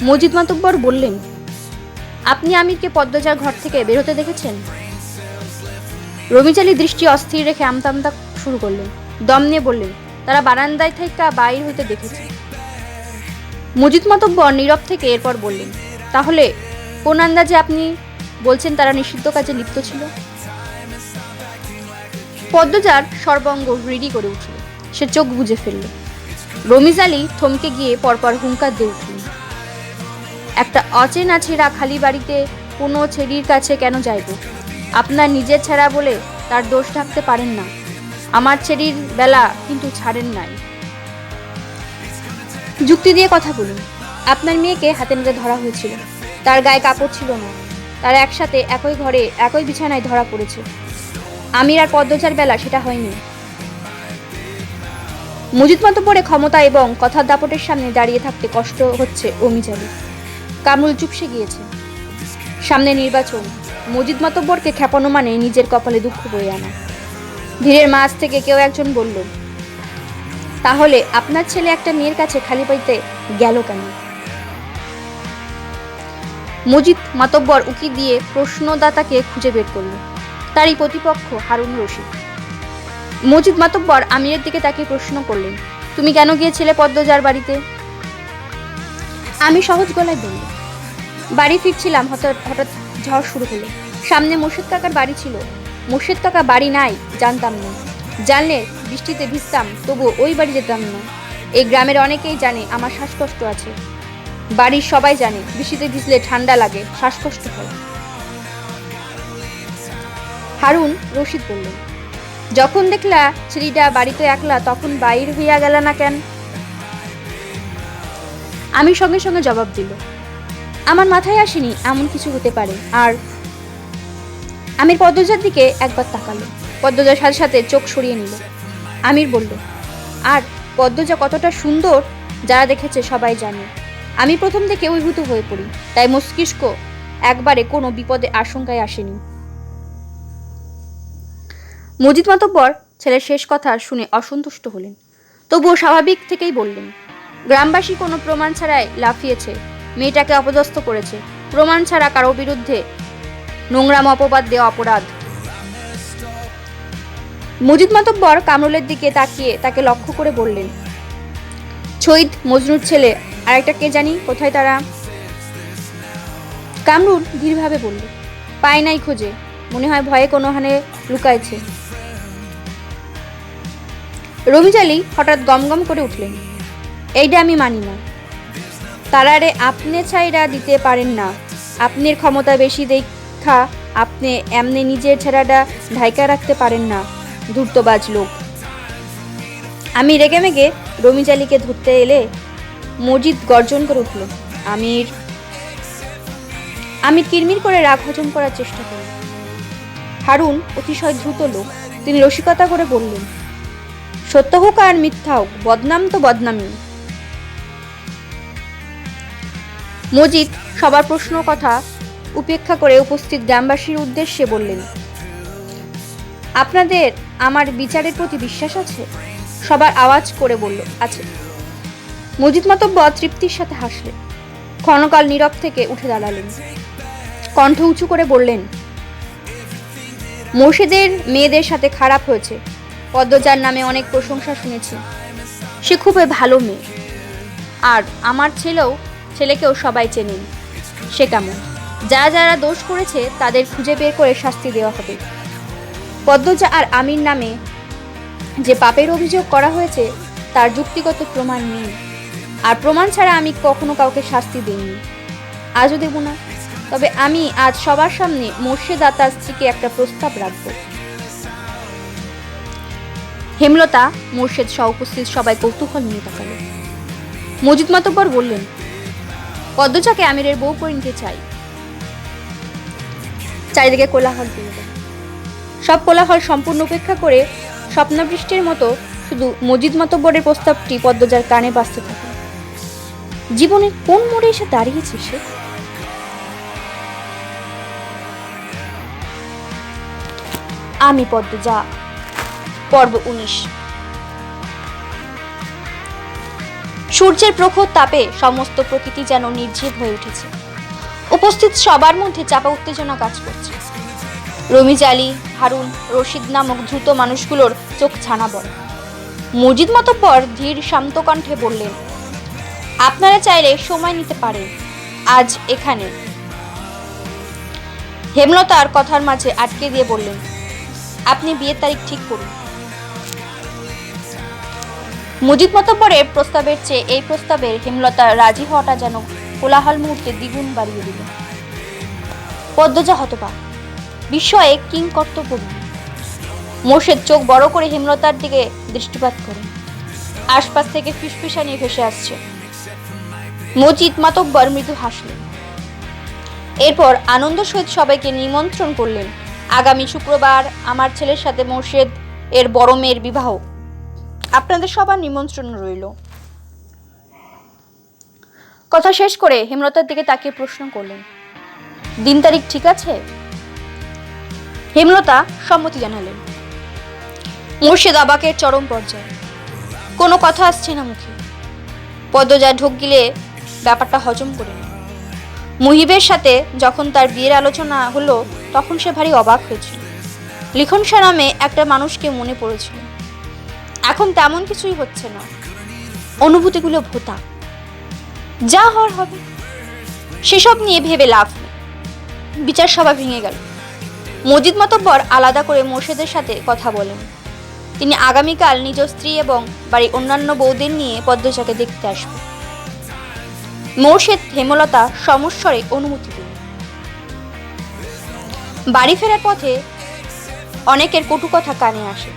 মজিদ মাতব্বর বললেন, আপনি আমিরকে পদ্মজার ঘর থেকে বেরোতে দেখেছেন? রমিজ আলী দৃষ্টি অস্থির রেখে আমতা আমতা শুরু করলেন। দম নিয়ে বললেন, তারা বারান্দায় থেকে বাইর হইতে দেখেছে। মজিদ মাতব্বর নীরব থেকে এরপর বললেন, তাহলে কোন আন্দাজে আপনি বলছেন তারা নিষিদ্ধ কাজে লিপ্ত ছিল? পদ্মজার সর্বাঙ্গ রিডি করে উঠল। সে চোখ বুজে ফেলল। রমিজ আলী থমকে গিয়ে পরপর হুঙ্কার দিয়ে উঠলেন, একটা অচেনা ছেঁড়া খালি বাড়িতে কোনো ছেড়ির কাছে কেন যাইব? আপনার নিজের ছেঁড়া বলে তার দোষ ঢাকতে পারেন না। আমার ছেড়ির বেলা কিন্তু ছাড়েন নাই। যুক্তি দিয়ে কথা বলুন। আপনার মেয়েকে হাতে নাতে ধরা হয়েছিল, তার গায়ে কাপড় ছিল না, তারা একসাথে একই ঘরে একই বিছানায় ধরা পড়েছে। আমির আর পদ্মজার বেলা সেটা হয়নি। মজিদ মাতব্বরে ক্ষমতা এবং কথার দাপটের সামনে দাঁড়িয়ে থাকতে কষ্ট হচ্ছে রমিজ আলী। কামরুল চুপসে গিয়েছে। সামনে নির্বাচন, মজিদ মাতব্বরকে খেপানো মানে নিজের কপালে দুঃখ বয়ে আনা। ভিড়ের মাঝ থেকে কেউ একজন বলল, তাহলে আপনার ছেলে একটা মেয়ের কাছে খালি পাইতে গেল কেন? মজিদ মাতব্বর উকি দিয়ে প্রশ্নদাতাকে খুঁজে বের করল। তারই প্রতিপক্ষ হারুন রশিদ। মজিদ মাতব্বর আমিরের দিকে তাকিয়ে প্রশ্ন করলেন, তুমি কেন গিয়েছিলে পদ্মজার বাড়িতে? আমি সহজ গলায় বলল, বাড়ি ফিরছিলাম, হঠাৎ ঝড় শুরু হলো। সামনে মোর্শেদ কাকার বাড়ি ছিল। মোর্শেদ কাকা বাড়ি নাই জানতাম না। জানলে বৃষ্টিতে ভিজতাম, তবু ওই বাড়ি যেতাম না। এই গ্রামের অনেকেই জানে আমার শ্বাসকষ্ট আছে। বাড়ির সবাই জানে বৃষ্টিতে ভিজলে ঠান্ডা লাগে, শ্বাসকষ্ট হয়। হারুন রশিদ বললেন, যখন দেখলা ছেলেটা বাড়িতে একলা, তখন বাইর হইয়া গেল না কেন? আমি সঙ্গে সঙ্গে জবাব দিল, আমার মাথায় আসেনি এমন কিছু হতে পারে। আর আমির পদ্মজার দিকে একবার তাকালো। পদ্মজার সাথে সাথে চোখ সরিয়ে নিল। আমির বলল, আর পদ্মজা কতটা সুন্দর যারা দেখেছে সবাই জানে। আমি প্রথম থেকে অভিভূত হয়ে পড়ি, তাই মস্তিষ্ক একবারে কোনো বিপদে আশঙ্কায় আসেনি। মজিদ মাতব্বর ছেলের শেষ কথা শুনে অসন্তুষ্ট হলেন, তবুও স্বাভাবিক থেকেই বললেন, গ্রামবাসী কোনো প্রমাণ ছাড়াই লাফিয়েছে, মেয়েটাকে অপদস্থ করেছে। প্রমাণ ছাড়া কারো বিরুদ্ধে নোংরাম অপবাদ দেওয়া অপরাধ। মজিদ মাতব্বর কামরুলের দিকে তাকিয়ে তাকে লক্ষ্য করে বললেন, ছৈদ মজনুর ছেলে, আর একটা কে জানি, কোথায় তারা? কামরুল ধীরভাবে বলল, পায় নাই খোঁজে, মনে হয় ভয়ে কোনোখানে লুকাইছে। রমিজ আলী হঠাৎ গমগম করে উঠলেন, এইটা আমি মানি না। তারারে আপনি ছাইরা দিতে পারেন না, আপনার ক্ষমতা বেশি দেখা আপনি এমনি নিজের ছেড়াটা ঢাইকা রাখতে পারেন না, ধূর্তবাজ লোক। আমি রেগে মেগে রমিজ আলীকে ধরতে এলে মজিদ গর্জন করে উঠল, আমির। আমি কিরমির করে রাগ হজম করার চেষ্টা করি। হারুন অতিশয় দ্রুত লোক, তিনি রসিকতা করে বললেন, সত্য হোক আর মিথ্যা হোক, বদনাম তো বদনামই। মজিদ সবার প্রশ্ন কথা উপেক্ষা করে উপস্থিত গ্রামবাসীর উদ্দেশ্যে বললেন, আপনাদের আমার বিচারের প্রতি বিশ্বাস আছে? সবার আওয়াজ করে বলল, আছে। মজিদ মাতব্বর তৃপ্তির সাথে হাসলেন, ক্ষণকাল নীরব থেকে উঠে দাঁড়ালেন, কণ্ঠ উঁচু করে বললেন, মোর্শেদের মেয়েদের সাথে খারাপ হয়েছে। পদ্মজার নামে অনেক প্রশংসা শুনেছি, সে খুবই ভালো মেয়ে। আর আমার ছেলেকেও সবাই চেনেন, সে কেমন। যারা যারা দোষ করেছে তাদের খুঁজে বের করে শাস্তি দেওয়া হবে। পদ্মজা আর আমির নামে যে পাপের অভিযোগ করা হয়েছে তার যুক্তিগত প্রমাণ নেই, আর প্রমাণ ছাড়া আমি কখনো কাউকে শাস্তি দিইনি, আজও দেব না। তবে আমি আজ সবার সামনে মোর্শেদ আতার স্ত্রীকে একটা প্রস্তাব রাখব। হেমলতা, মোর্শেদ সহ উপস্থিত সবাই কৌতূহল নিয়ে তাকালো। মজিদ মাতব্বর বললেন, পদ্মজাকে আমিরের বউ করে নিতে চাই। চারিদিকে কোলাহল পেয়ে গেল। সব কোলাহল সম্পূর্ণ উপেক্ষা করে স্বপ্নবৃষ্টির মতো শুধু মজিদ মাতব্বরের প্রস্তাবটি পদ্মজার কানে বাজতে থাকে। জীবনের কোন মোড়ে এসে দাঁড়িয়েছে সে? আমি পদ্মজা, পর্ব 19। সূর্যের প্রখর তাপে সমস্ত প্রকৃতি যেন নির্জীব হয়ে উঠেছে। উপস্থিত সবার মধ্যে চাপা উত্তেজনা কাজ করছে। রমিজ আলী, হারুন, রশিদ নামক দ্রুত মানুষগুলোর চোখ ছানা বড়। মজিদ মাতব্বর ধীর শান্ত কণ্ঠে বললেন, আপনারা চাইলে সময় নিতে পারেন, আজ এখানে। হেমলতার কথার মাঝে আটকে দিয়ে বললেন, আপনি বিয়ের তারিখ ঠিক করুন। মজিদ মাতব্বরের প্রস্তাবের চেয়ে এই প্রস্তাবের হেমলতা রাজি হওয়াটা যেন কোলাহল মুহূর্তে দ্বিগুণ বাড়িয়ে দিল। পদ্মজা হতবাক, বিস্ময়ে কিংকর্তব্য। মোর্শেদ চোখ বড় করে হেমলতার দিকে দৃষ্টিপাত করেন। আশপাশ থেকে ফিসফিসানি ভেসে আসছে। মজিদ মাতব্বর মৃদু হাসলেন। এরপর আনন্দ সহিত সবাইকে নিমন্ত্রণ করলেন, আগামী শুক্রবার আমার ছেলের সাথে মোর্শেদ এর বড় মেয়ের বিবাহ। আপনাদের সবার নিমন্ত্রণ রইল। কথা শেষ করে হেমলতার দিকে তাকিয়ে প্রশ্ন করলেন, দিন তারিখ ঠিক আছে? হেমলতা সম্মতি জানালেন। মোর্শেদ অবাকের চরম পর্যায়ে, কোনো কথা আসছে না মুখে। পদ্মজা ঢোক গিলে ব্যাপারটা হজম করে নেয়। মুহিবের সাথে যখন তার বিয়ের আলোচনা হলো তখন সে ভারী অবাক হয়েছিল। লিখন শাহ নামে একটা মানুষকে মনে পড়েছিল। এখন তেমন কিছুই হচ্ছে না, অনুভূতিগুলো ভোতা। যা হওয়ার হবে, সেসব নিয়ে ভেবে লাভ নেই। বিচার সভা ভেঙে গেল। মজিদ মাতব্বর আলাদা করে মোর্শেদের সাথে কথা বলেন। তিনি আগামীকাল নিজ স্ত্রী এবং বাড়ির অন্যান্য বউদের নিয়ে পদ্মজাকে দেখতে আসবে। মোর্শেদ হেমলতা সমস্বরে অনুমতি দিল। বাড়ি ফেরার পথে অনেকের কটু কথা কানে আসে।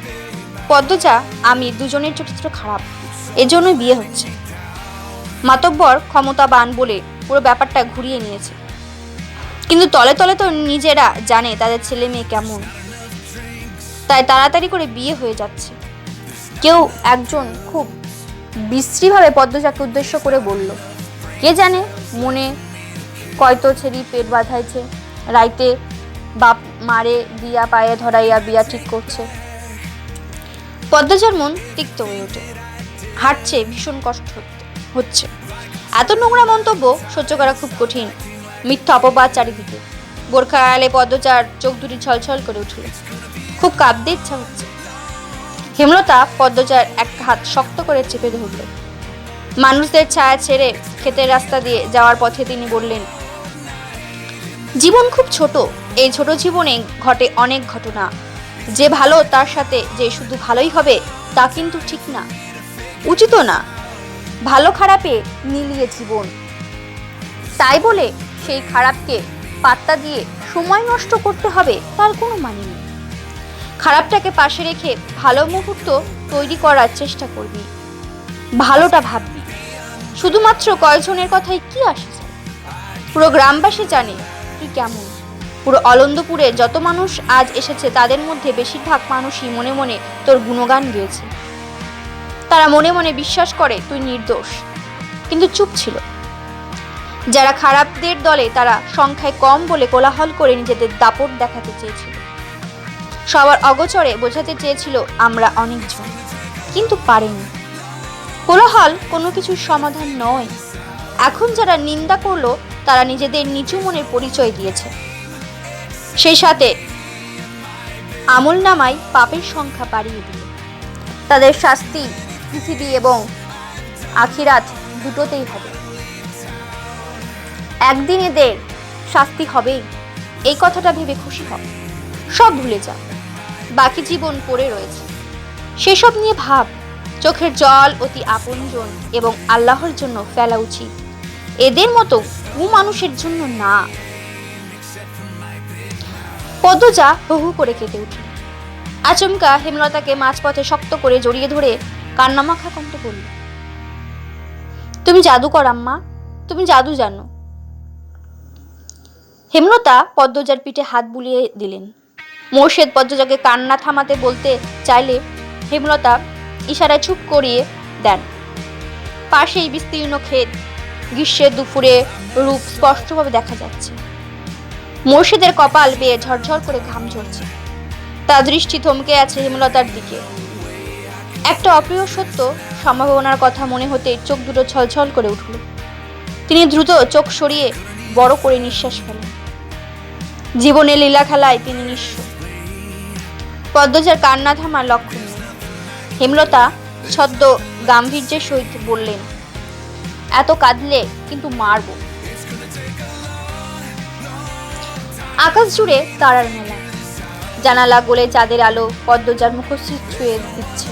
পদ্মজা, আমি দুজনের চরিত্র খারাপ, এজন্যই বিয়ে হচ্ছে। মাতব্বর ক্ষমতাবান বলে পুরো ব্যাপারটা ঘুরিয়ে নিয়েছে, কিন্তু তলে তলে তো নিজেরা জানে তাদের ছেলে মেয়ে কেমন, তাই তাড়াতাড়ি করে বিয়ে হয়ে যাচ্ছে। কেউ একজন খুব বিশ্রীভাবে পদ্মজাকে উদ্দেশ্য করে বলল, কে জানে মনে কয়তো ছেড়ি পেট বাঁধাইছে, রাইতে বাপ মারে দিয়া পায়ে ধরাইয়া বিয়া ঠিক করছে। পদ্মজার মন তিক্ত হয়ে ওঠে, হাঁটছে ভীষণ কষ্ট হচ্ছে। এত নোংরা মন্তব্য সহ্য করা খুব কঠিন। মিথ্যা অপবাদ চারিদিকে, বোরখার আড়ালে পদ্মজার চোখ দুটি ছলছল করে উঠল। খুব কাঁদতে ইচ্ছা হচ্ছে। হেমলতা পদ্মজার এক হাত শক্ত করে চেপে ধরল। মানুষদের ছায়া ছেড়ে ক্ষেতের রাস্তা দিয়ে যাওয়ার পথে তিনি বললেন, জীবন খুব ছোট। এই ছোট জীবনে ঘটে অনেক ঘটনা। যে ভালো তার সাথে যে শুধু ভালোই হবে তা কিন্তু ঠিক না, উচিত না। ভালো খারাপে মিলিয়ে জীবন। তাই বলে সেই খারাপকে পাত্তা দিয়ে সময় নষ্ট করতে হবে তার কোনো মানে নেই। খারাপটাকে পাশে রেখে ভালো মুহূর্ত তৈরি করার চেষ্টা করবি, ভালোটা ভাববি। শুধুমাত্র কয়েকজনের কথাই কি আসে যায়? পুরো গ্রামবাসী জানে তুই কেমন। পুরো অলন্দপুরে যত মানুষ আজ এসেছে তাদের মধ্যে বেশিরভাগ মানুষই মনে মনে তোর গুণগান গেয়েছে। তারা মনে মনে বিশ্বাস করে তুই নির্দোষ, কিন্তু চুপ ছিল। যারা খারাপদের দলে তারা সংখ্যায় কম বলে কোলাহল করে নিজেদের দাপট দেখাতে চেয়েছিল। সবার অগোচরে বোঝাতে চেয়েছিল আমরা অনেকজন, কিন্তু পারেনি। কোলাহল কোনো কিছুর সমাধান নয়। এখন যারা নিন্দা করলো তারা নিজেদের নিচু মনের পরিচয় দিয়েছে। সেই সাথে আমল নামায় পাপের সংখ্যা বাড়িয়ে দিল। তাদের শাস্তি পৃথিবী এবং আখিরাত দুটোতেই হবে। একদিন এদের শাস্তি হবেই, এই কথাটা ভেবে খুশি হও। সব ভুলে যা, বাকি জীবন পড়ে রয়েছে, সেসব নিয়ে ভাব। চোখের জল অতি আপনজন এবং আল্লাহর জন্য ফেলা উচিত, এদের মতো মানুষের জন্য না। পদ্মজা হু করে কেঁদে উঠল। আচমকা হেমলতাকে মাঝপথে শক্ত করে জড়িয়ে ধরে কান্নামাখা কণ্ঠে বলল, তুমি জাদুকর আম্মা, তুমি জাদু জানো। হেমলতা পদ্মজার পিঠে হাত বুলিয়ে দিলেন। মোর্শেদ পদ্মজাকে কান্না থামাতে বলতে চাইলে হেমলতা ইশারায় চুপ করিয়ে দেন। পাশেই বিস্তীর্ণ ক্ষেত, গ্রীষ্মের দুপুরে রূপ স্পষ্টভাবে দেখা যাচ্ছে। মোর্শেদের কপাল বেয়ে ঝরঝর করে ঘাম ঝরছে। তার দৃষ্টি থমকে আছে হেমলতার দিকে। একটা অপ্রিয় সত্য সম্ভাবনার কথা মনে হতে চোখ দুটো ছলছল করে উঠল। তিনি দ্রুত চোখ সরিয়ে বড় করে নিঃশ্বাস ফেলেন। জীবনের লীলা খেলায় তিনি নিঃস্ব। পদ্মজার কান্না থামার লক্ষণ নেই। হেমলতা ছদ্ম গাম্ভীর্যের সহিত বললেন, এত কাঁদলে কিন্তু মারব। আকাশ জুড়ে তারার মেলা। জানালা গোলে চাঁদের আলো পদ্মজার মুখশ্রী ছুঁয়ে দিচ্ছে।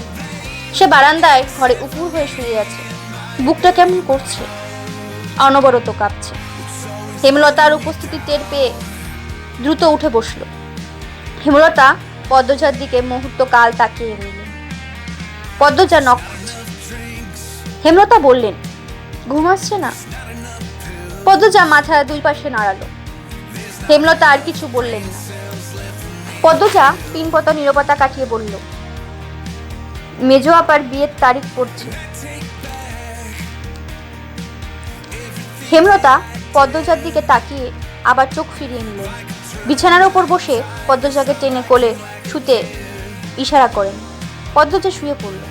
সে বারান্দায় ঘরে উপুর হয়ে শুয়ে আছে। বুকটা কেমন করছে, অনবরত কাঁপছে। হেমলতার উপস্থিতি টের পেয়ে দ্রুত উঠে বসল। হেমলতা পদ্মজার দিকে মুহূর্ত কাল তাকিয়ে রইলেন। পদ্মজা নখ খুঁজছে। হেমলতা বললেন, ঘুম আসছে না? পদ্মজা মাথা দুই পাশে নাড়ালো। হেমলতা আর কিছু বললেন না। পদ্মজা পিনপতা নীরবতা কাটিয়ে বলল, মেজো আপার বিয়ের তারিখ পড়ছে। হেমলতা পদ্মজার দিকে তাকিয়ে আবার চোখ ফিরিয়ে নিলেন। বিছানার ওপর বসে পদ্মজাকে টেনে কোলে শুতে ইশারা করেন। পদ্মজা শুয়ে পড়ল।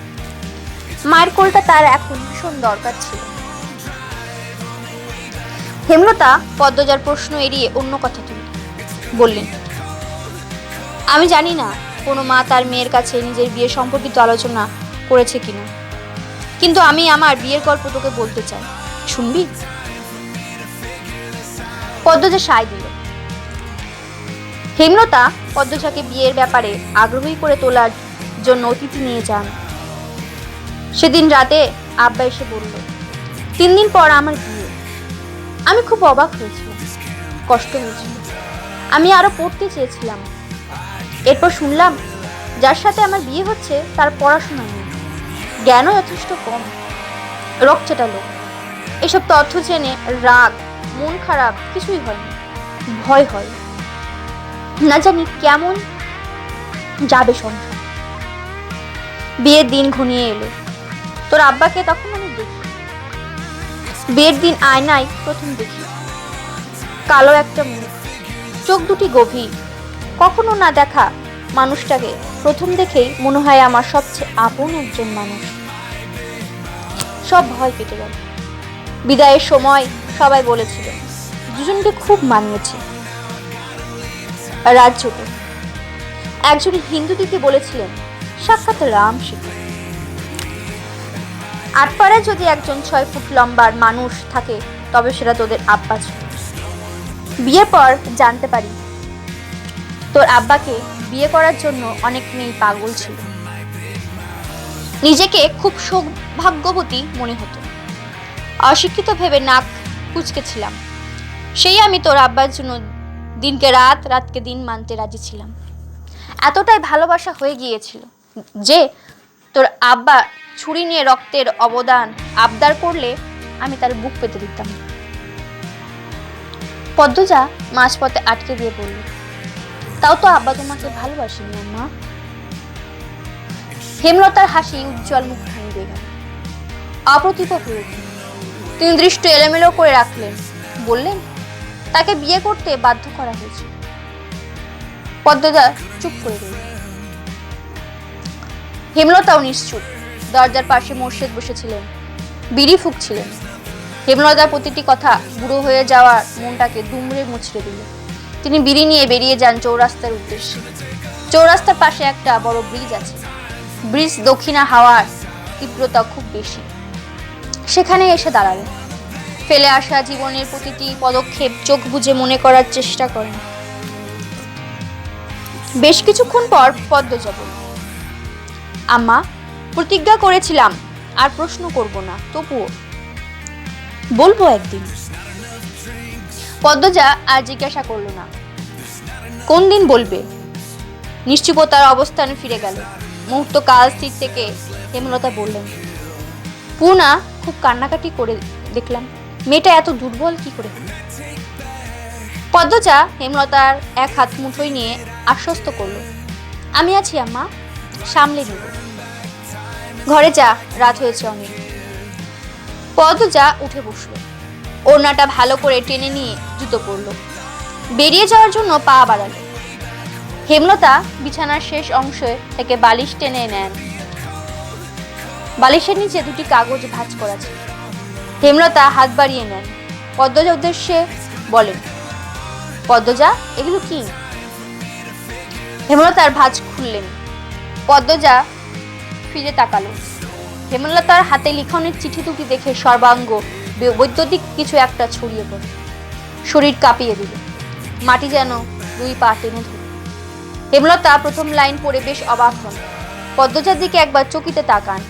মায়ের কোলটা তার এখন ভীষণ দরকার ছিল। হেমলতা পদ্মজার প্রশ্ন এড়িয়ে অন্য কথা তুললেন, বললেন, আমি জানি না কোনো মা তার মেয়ের কাছে নিজের বিয়ে সম্পর্কিত আলোচনা করেছে কিনা, কিন্তু আমি আমার বিয়ের গল্প তোকে বলতে চাই, শুনবি? পদ্মজা সায় দিল। হেমলতা পদ্মজাকে বিয়ের ব্যাপারে আগ্রহী করে তোলার জন্য অতিথি নিয়ে যান। সেদিন রাতে আব্বা এসে বলল, 3 দিন পর আমার বিয়ে। আমি খুব অবাক হয়েছিলাম, কষ্ট হয়েছিল। আমি আরো পড়তে চেয়েছিলাম। এরপর শুনলাম যার সাথে আমার বিয়ে হচ্ছে তার পড়াশোনা নেই, জ্ঞানও যথেষ্ট কম, রকচটা লোক। এসব তথ্য জেনে রাগ, মন খারাপ কিছুই হয়নি, ভয় হয়। না জানি কেমন যাবে সংসার। বিয়ের দিন ঘনিয়ে এলো। তোর আব্বাকে তখন আমি দেখি। বিয়ের দিন আয়নায় প্রথম দেখি। কালো একটা মুখ, চোখ দুটি গভীর। কখনো না দেখা মানুষটাকে প্রথম দেখেই মনে হয় আমার সবচেয়ে আপন একজন মানুষ। সব ভয় কেটে গেল। বিদায়ের সময় সবাই বলেছিল দুজনকে খুব মানিয়েছে। রাত ছোট। একজন হিন্দু দিদি বলেছিলেন, সাক্ষাৎ রাম সীতা। আটপাড়ায় যদি একজন 6 ফুট লম্বার মানুষ থাকে তবে সেটা তোদের আব্বা ছিল। বিয়ের পর জানতে পারি তোর আব্বাকে বিয়ে করার জন্য অনেক মেয়ে পাগল ছিল। নিজেকে খুব সৌভাগ্যবতী মনে হতো। অশিক্ষিত ভেবে নাক কুঁচকেছিলাম। সেই আমি তোর আব্বার জন্য দিনকে রাত, রাতকে দিন মানতে রাজি ছিলাম। এতটাই ভালোবাসা হয়ে গিয়েছিল যে তোর আব্বা ছুরি নিয়ে রক্তের অবদান আবদার করলে আমি তার বুক পেতে দিতাম। পদ্মজা মাঝপথে আটকে দিয়ে বলল, তাও তো আব্বা তোমাকে ভালোবাসেনি আম্মা। হেমলতার হাসি উজ্জ্বল মুখখানি দিয়ে গেল, অপ্রতিভ হয়ে উঠল। তিনি দৃষ্টি এলোমেলো করে রাখলেন, বললেন, তাকে বিয়ে করতে বাধ্য করা হয়েছে। পদ্মজা চুপ করে রইল। হেমলতাও নিশ্চুপ। দরজার পাশে মোর্শেদ বসেছিলেন, বিড়ি ফুঁকছিলেন। হেমলতার প্রতিটি কথা বুড়ো হয়ে যাওয়ার মনটাকে দুমড়ে মুচড়ে দিল। তিনি বিড়ি নিয়ে বেরিয়ে যান চৌরাস্তার উদ্দেশ্যে। চৌরাস্তার পাশে একটা বড় ব্রিজ আছে। ব্রিজ দক্ষিণা হাওয়ার তীব্রতা খুব বেশি। সেখানে এসে দাঁড়ালেন। ফেলে আসা জীবনের প্রতিটি পদক্ষেপ চোখ বুজে মনে করার চেষ্টা করেন। বেশ কিছুক্ষণ পর পদ্মজা বলল, আম্মা, প্রতিজ্ঞা করেছিলাম আর প্রশ্ন করব না, তবুও বলবো একদিন। পদ্মজা আর জিজ্ঞাসা করলো না কোন দিন বলবে। নিশ্চুপতার অবস্থানে ফিরে গেল। মুহূর্ত কাল স্থির থেকে হেমলতা বললেন, পূর্ণা খুব কান্নাকাটি করে দেখলাম, মেয়েটা এত দুর্বল কি করে? পদ্মজা হেমলতার এক হাত মুঠোয় নিয়ে আশ্বস্ত করলো, আমি আছি আম্মা, সামলে নেব। ঘরে যা, রাত হয়েছে অনেক। পদ্মজা উঠে বসলো। ওড়নাটা ভালো করে টেনে নিয়ে জুতো পরলো। বেরিয়ে যাওয়ার জন্য পা বাড়ালো। হেমলতা বিছানার শেষ অংশে থেকে বালিশ টেনে নেন। বালিশের নিচে দুটি কাগজ ভাঁজ করা ছিল। হেমলতা হাত বাড়িয়ে নেন। পদ্মজা উদ্দেশ্যে বলেন, পদ্মজা, এগুলো কি? হেমলতার ভাঁজ খুললেন। পদ্মজা ফিরে তাকালো। হেমলতার হাতে লিখনের চিঠি দুটি দেখে সর্বাঙ্গ বৈদ্যুতিক কিছু একটা ছড়িয়ে পড়ে। শরীর কাঁপিয়ে দিল। মাটি যেন 2 পা টেনে ধরল। হেমলতা প্রথম লাইন পড়ে বেশ অবাক হন। পদ্মজার দিকে একবার চকিতে তাকান।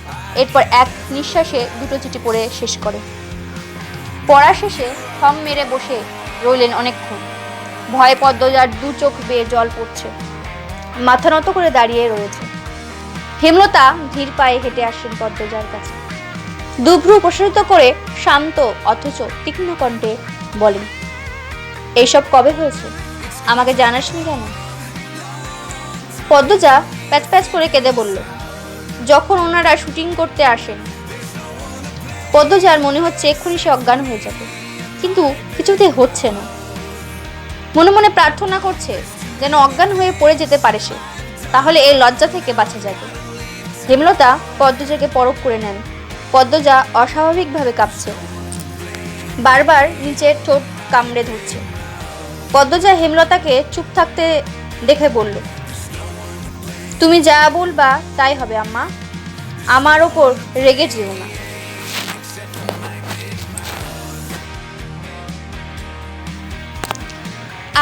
এরপর এক নিঃশ্বাসে দুটো চিঠি পড়ে শেষ করে। পড়া শেষে থম মেরে বসে রইলেন অনেকক্ষণ। ভয়ে পদ্মজার 2 চোখ বেয়ে জল পড়ছে। মাথা নত করে দাঁড়িয়ে রয়েছে। হেমলতা ধীর পায়ে হেঁটে আসেন পদ্মজার কাছে। দুভ্রু প্রসারিত করে শান্ত অথচ তীক্ষ্ণ কণ্ঠে বলেন, এইসব কবে হয়েছে? আমাকে জানাসনি কেন? পদ্মজা প্যাচ প্যাচ করে কেঁদে বলল, যখন ওনারা শুটিং করতে আসেন। পদ্মজার মনে হচ্ছে এক্ষুনি সে অজ্ঞান হয়ে যাবে, কিন্তু কিছুতেই হচ্ছে না। মনে মনে প্রার্থনা করছে যেন অজ্ঞান হয়ে পড়ে যেতে পারে সে, তাহলে এই লজ্জা থেকে বাঁচা যাবে। হেমলতা পদ্মজাকে পরখ করে নেন। পদ্মজা অস্বাভাবিকভাবে কাঁপছে, বারবার নিচের ঠোঁট কামড়ে ধরছে। পদ্মজা হেমলতাকে চুপ থাকতে দেখে বলল, তুমি যা বলবা তাই হবে আম্মা, আমার ওপর রেগে যেও না।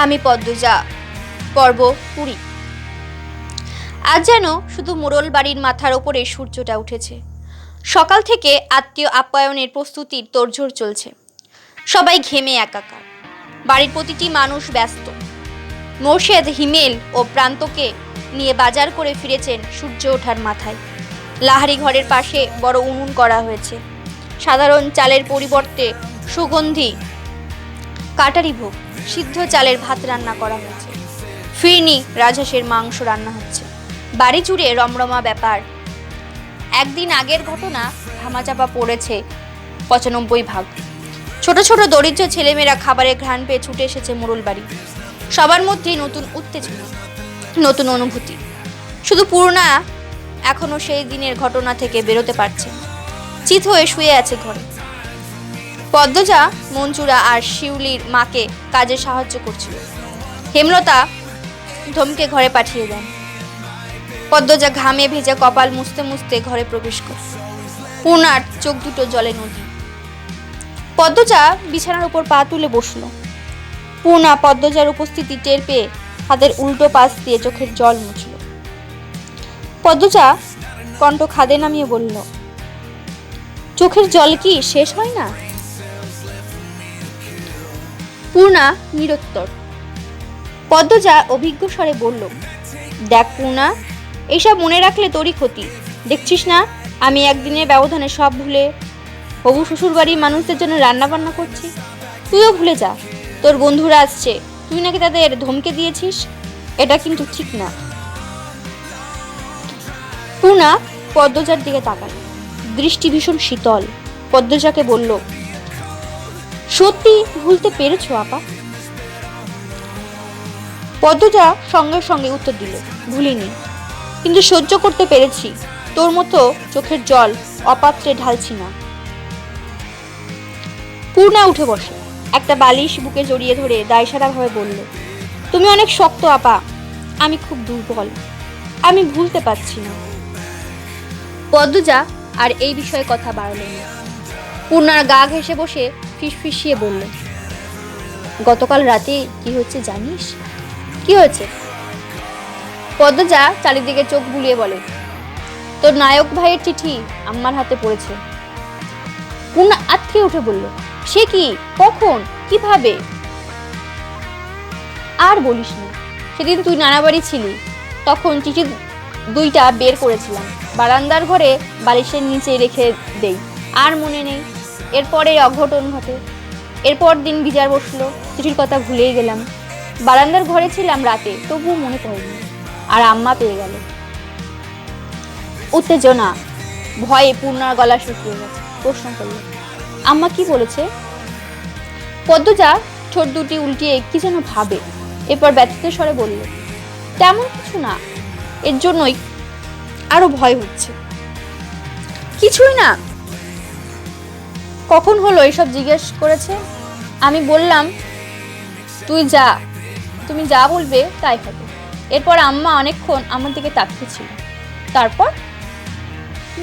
আমি পদ্মজা, পর্ব 20। আজ যেন শুধু মোড়ল বাড়ির মাথার ওপরে সূর্যটা উঠেছে। সকাল থেকে আত্মীয় আপ্যায়নের প্রস্তুতির তোড়জোড় চলছে। সবাই ঘেমে একাকার। বাড়ির প্রতিটি মানুষ ব্যস্ত। মোর্শেদ হিমেল ও প্রান্তকে নিয়ে বাজার করে ফিরেছেন সূর্য ওঠার মাথায়। লাহারি ঘরের পাশে বড় উনুন করা হয়েছে। সাধারণ চালের পরিবর্তে সুগন্ধি কাটারি ভোগ, সিদ্ধ চালের ভাত রান্না করা হয়েছে। ফিরনি রাজহাঁসের মাংস রান্না হচ্ছে। বাড়ি জুড়ে রমরমা ব্যাপার। একদিন আগের ঘটনা ধামাচাপা পড়েছে 95 ভাগ। ছোট ছোট দরিদ্র ছেলেমেয়েরা খাবারের ঘ্রাণ পেয়ে ছুটে এসেছে মোড়ল বাড়ি। সবার মধ্যেই নতুন উত্তেজনা, নতুন অনুভূতি। শুধু পূর্ণা এখনো সেই দিনের ঘটনা থেকে বেরোতে পারছে। চিত হয়ে শুয়ে আছে ঘরে। পদ্মজা মঞ্জুরা আর শিউলির মাকে কাজে সাহায্য করছিল। হেমলতা ধমকে ঘরে পাঠিয়ে দেন। পদ্মজা ঘামে ভেজা কপাল মুছতে মুছতে ঘরে প্রবেশ করে। পূর্ণার চোখ দুটো জলে নদী। পদ্মজা বিছানার উপর পা তুলে বসলো। পূর্ণা পদ্মজার উপস্থিতি টের পেয়ে হাতের উল্টো পাশ দিয়ে চোখের জল মুছল। পদ্মজা কণ্ঠ খাদে নামিয়ে বলল, চোখের জল কি শেষ হয় না? পূর্ণা নিরুত্তর। পদ্মজা অভিজ্ঞ স্বরে বলল, দেখ পূর্ণা, এইসব মনে রাখলে তোরই ক্ষতি। দেখছিস না আমি একদিনের ব্যবধানে সব ভুলে হবু শ্বশুর বাড়ির মানুষদের জন্য রান্না বান্না করছি। তুইও ভুলে যা, তোর বন্ধুরা আসছে, তুই নাকি তাদের ধমকে দিয়েছিস। এটা কিন্তু ঠিক না। পূর্ণা পদ্মজার দিকে তাকাল, দৃষ্টি ভীষণ শীতল। পদ্মজাকে বলল, সত্যি ভুলতে পেরেছো আপা? পদ্মজা সঙ্গে সঙ্গে উত্তর দিল, ভুলিনি, কিন্তু সহ্য করতে পেরেছি। তোর মতো চোখের জল অপাত্রে ঢালছি না। পূর্ণা উঠে বসে একটা বালিশ বুকে জড়িয়ে ধরে দায়সারা ভাবে বলল, তুমি অনেক শক্ত আপা, আমি খুব দুর্বল, আমি ভুলতে পারছি না। পদ্মজা আর এই বিষয়ে কথা বাড়ালো না। পূর্ণার গা ঘেঁষে বসে ফিসফিসিয়ে বলল, গতকাল রাতে কি হচ্ছে জানিস? কি হয়েছে? পদ্মজা চারিদিকে চোখ বুলিয়ে বলে, তোর নায়ক ভাইয়ের চিঠি আম্মার হাতে পড়েছে। পূর্ণা আটকে উঠে বলল, সে কি, কখন, কিভাবে? আর বলিস না, সেদিন তুই নানা বাড়ি ছিলি, তখন চিঠি দুইটা বের করেছিলাম, বারান্দার ঘরে বালিশের নিচে রেখে দেই, আর মনে নেই। এরপরে অঘটন ঘটে। এরপর দিন বিচার বসলো, চিঠির কথা ভুলেই গেলাম। বারান্দার ঘরে ছিলাম রাতে, তবুও মনে পড়েনি। আর আম্মা পেয়ে গেল। উত্তেজনা ভয়ে পূর্ণার গলা শুকিয়ে গেছে। প্রশ্ন করল, আম্মা কি বলেছে? পদ্মজা ঠোঁট দুটি উল্টিয়ে কি যেন ভাবে, এরপর ব্যথিত স্বরে বলল, তেমন কিছু না, এর জন্যই আরো ভয় হচ্ছে। কিছুই না? কখন হলো এসব জিজ্ঞেস করেছে? আমি বললাম, তুমি যা বলবে তাই হবে। এরপর আম্মা অনেকক্ষণ আমার দিকে তাকিয়েছিল, তারপর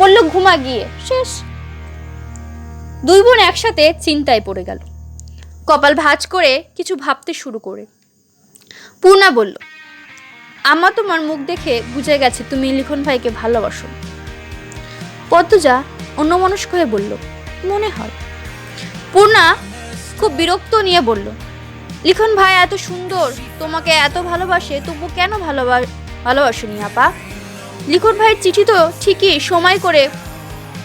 বলল ঘুমা গিয়ে, শেষ। দুই বোন একসাথে চিন্তায় পড়ে গেল, কপাল ভাঁজ করে কিছু ভাবতে শুরু করে। পূর্ণা বলল, আম্মা তোমার মুখ দেখে বুঝে গেছে তুমি লিখন ভাইকে ভালোবাসো। পদ্মজা অন্যমনস্ক হয়ে বলল, মনে হয়। পূর্ণা খুব বিরক্ত নিয়ে বলল, লিখন ভাই এত সুন্দর, তোমাকে এত ভালোবাসে, তবু কেন ভালোবাসনি আপা? লিখন ভাইয়ের চিঠি তো ঠিকই সময় করে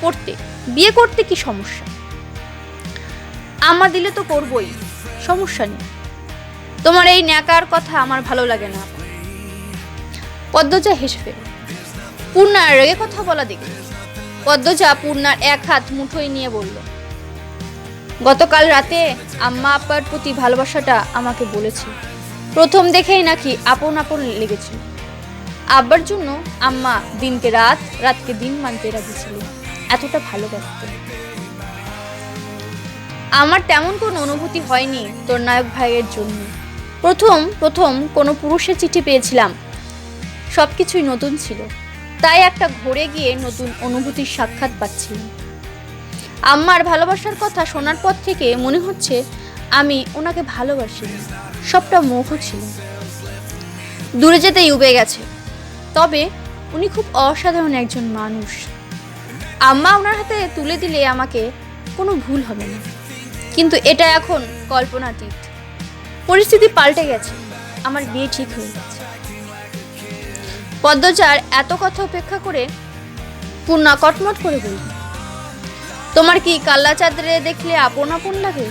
পড়তে, বিয়ে করতে কি সমস্যা? আম্মা দিলে তো করবই, সমস্যা নেই। তোমার এই ন্যাকার কথা আমার ভালো লাগে না। পদ্মজা হেসে ফেল। পূর্ণার রেগে কথা বলা দেখে পদ্মজা পূর্ণার এক হাত মুঠোয় নিয়ে বলল, গতকাল রাতে আম্মা আপার প্রতি ভালোবাসাটা আমাকে বলেছে। প্রথম দেখেই নাকি আপন আপন লেগেছিল। আব্বার জন্য আম্মা দিনকে রাত, রাতকে দিন মানতে রাজি ছিল, এতটা ভালোবাসতেন। আমার তেমন কোনো অনুভূতি হয়নি তোর নায়ক ভাইয়ের জন্য। প্রথম কোনো পুরুষের চিঠি পেয়েছিলাম, সবকিছুই নতুন ছিল, তাই একটা ঘুরে গিয়ে নতুন অনুভূতির সাক্ষাৎ পাচ্ছিলাম। আম্মার ভালোবাসার কথা শোনার পর থেকে মনে হচ্ছে আমি ওনাকে ভালোবাসিনি, সবটা মোহ ছিল। দূরে যেতেই উবে গেছে, তবে উনি খুব অসাধারণ একজন মানুষ। আম্মা ওনার হাতে তুলে দিলে আমাকে কোনো ভুল হবে না, কিন্তু এটা এখন কল্পনাতীত। পরিস্থিতি পাল্টে গেছে, আমার বিয়ে ঠিক হয়ে গেছে। পদ্মজার এত কথা উপেক্ষা করে পূর্ণা কটমট করে বলল, তোমার কি কাল্লা চাঁদরে দেখলে আপন আপন লাগে?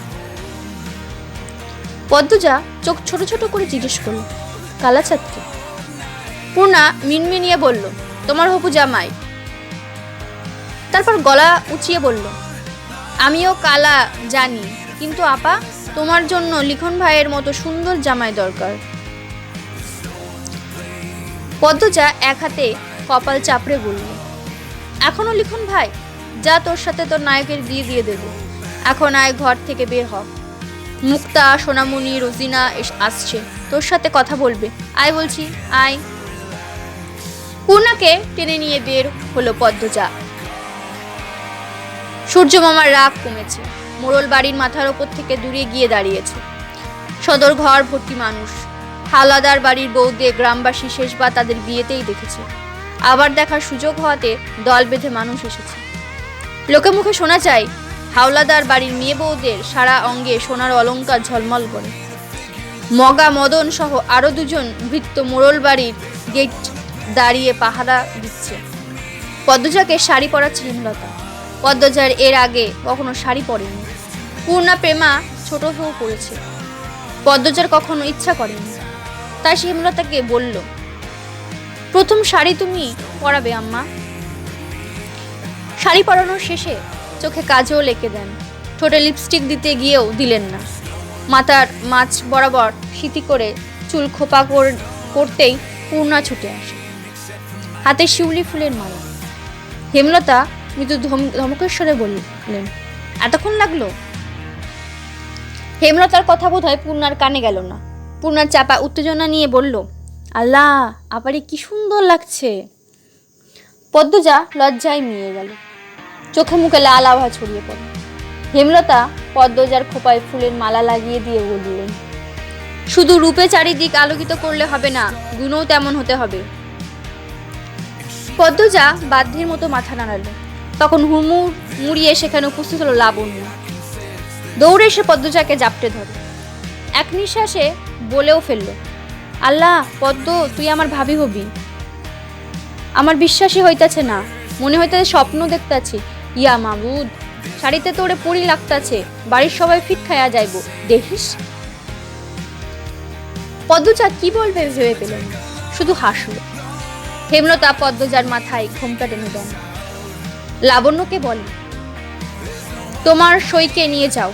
পদ্মজা চোখ ছোট ছোট করে জিজ্ঞেস করল, কালা চাঁদকে? পূর্ণা মিনমিনিয়ে বলল, তোমার হবু জামাই। তারপর গলা উঁচিয়ে বলল, আমিও কালা জানি, কিন্তু আপা তোমার জন্য লিখন ভাইয়ের মতো সুন্দর জামাই দরকার। পদ্মজা এক হাতে কপাল চাপড়ে বলল, এখনো লিখন ভাই? যা, তোর সাথে তোর নায়কের বিয়ে দিয়ে দেব। এখন আয়, ঘর থেকে বের হ। মুক্তা, সোনামণি, রোজিনা আসছে, তোর সাথে কথা বলবে, আয় বলছি, আয়। পূর্ণাকে টেনে নিয়ে বের হলো পদ্মজা। সূর্য মামার রাগ কমেছে, মোড়ল বাড়ির মাথার ওপর থেকে দূরে গিয়ে দাঁড়িয়েছে। সদর ঘর ভর্তি মানুষ। হাওলাদার বাড়ির বউদের গ্রামবাসী শেষবার তাদের বিয়েতেই দেখেছে, আবার দেখার সুযোগ হওয়াতে দল বেঁধে মানুষ এসেছে। লোকে মুখে শোনা যায়, হাওলাদার বাড়ির মেয়ে বউদের সারা অঙ্গে সোনার অলংকার ঝলমল করে। মগা মদন সহ আরো দুজন ভৃত্য মোড়ল বাড়ির গেট দাঁড়িয়ে পাহারা দিচ্ছে। পদ্মজাকে শাড়ি পরাচ্ছে হেমলতা। পদ্মজার এর আগে কখনো শাড়ি পরেনি। পূর্ণা প্রেমা ছোট হয়েও পড়েছে, পদ্মজার কখনো ইচ্ছা করেনি। তাই সে হেমলতাকে বলল, প্রথম শাড়ি তুমি পরাবে আম্মা। শাড়ি পরানোর শেষে চোখে কাজল এঁকে দেন, ঠোঁটে লিপস্টিক দিতে গিয়েও দিলেন না। মাথার মাছ বরাবর সিঁথি করে চুল খোপা করতেই পূর্ণা ছুটে আসে, হাতে শিউলি ফুলের মালা। হেমলতা মৃদু ধমকেশ্বরে বললেন, এতক্ষণ লাগলো? হেমলতার কথা বোধহয় পূর্ণার কানে গেল না। পূর্ণার চাপা উত্তেজনা নিয়ে বলল, আল্লাহ, আপারে কি সুন্দর লাগছে। পদ্মজা লজ্জায় মিয়ে গেল, চোখে মুখে লাল আভা ছড়িয়ে পড়ে। হেমলতা পদ্মজার খোপায় ফুলের মালা লাগিয়ে দিয়ে বললেন, শুধু রূপে চারিদিক আলোকিত করলে হবে না, গুণও তেমন হতে হবে। পদ্মজা বাধ্যের মতো মাথা নাড়ালো। তখন হুড়মুড় মুড়িয়ে সেখানে উপস্থিত হলো লাবণ্য। দৌড়ে এসে পদ্মজাকে জাপটে ধরে এক নিঃশ্বাসে বলেও ফেলল, আল্লাহ পদ্ম, তুই আমার ভাবি হবি। আমার বিশ্বাসই হইতাছে না, মনে হইতাছে স্বপ্ন দেখতাছি। ইয়া মাবুদ, শাড়িতে তোরে পরি লাগতাছে, বাড়ির সবাই ফিট খাইয়া যাইব, দেখিস। পদ্মজা কি বলবে ভেবে পেল না, শুধু হাসল। হেমলতা পদ্মজার মাথায় ঘোমটা টেনে দেন। লাবণ্যকে বলে, তোমার সইকে নিয়ে যাও।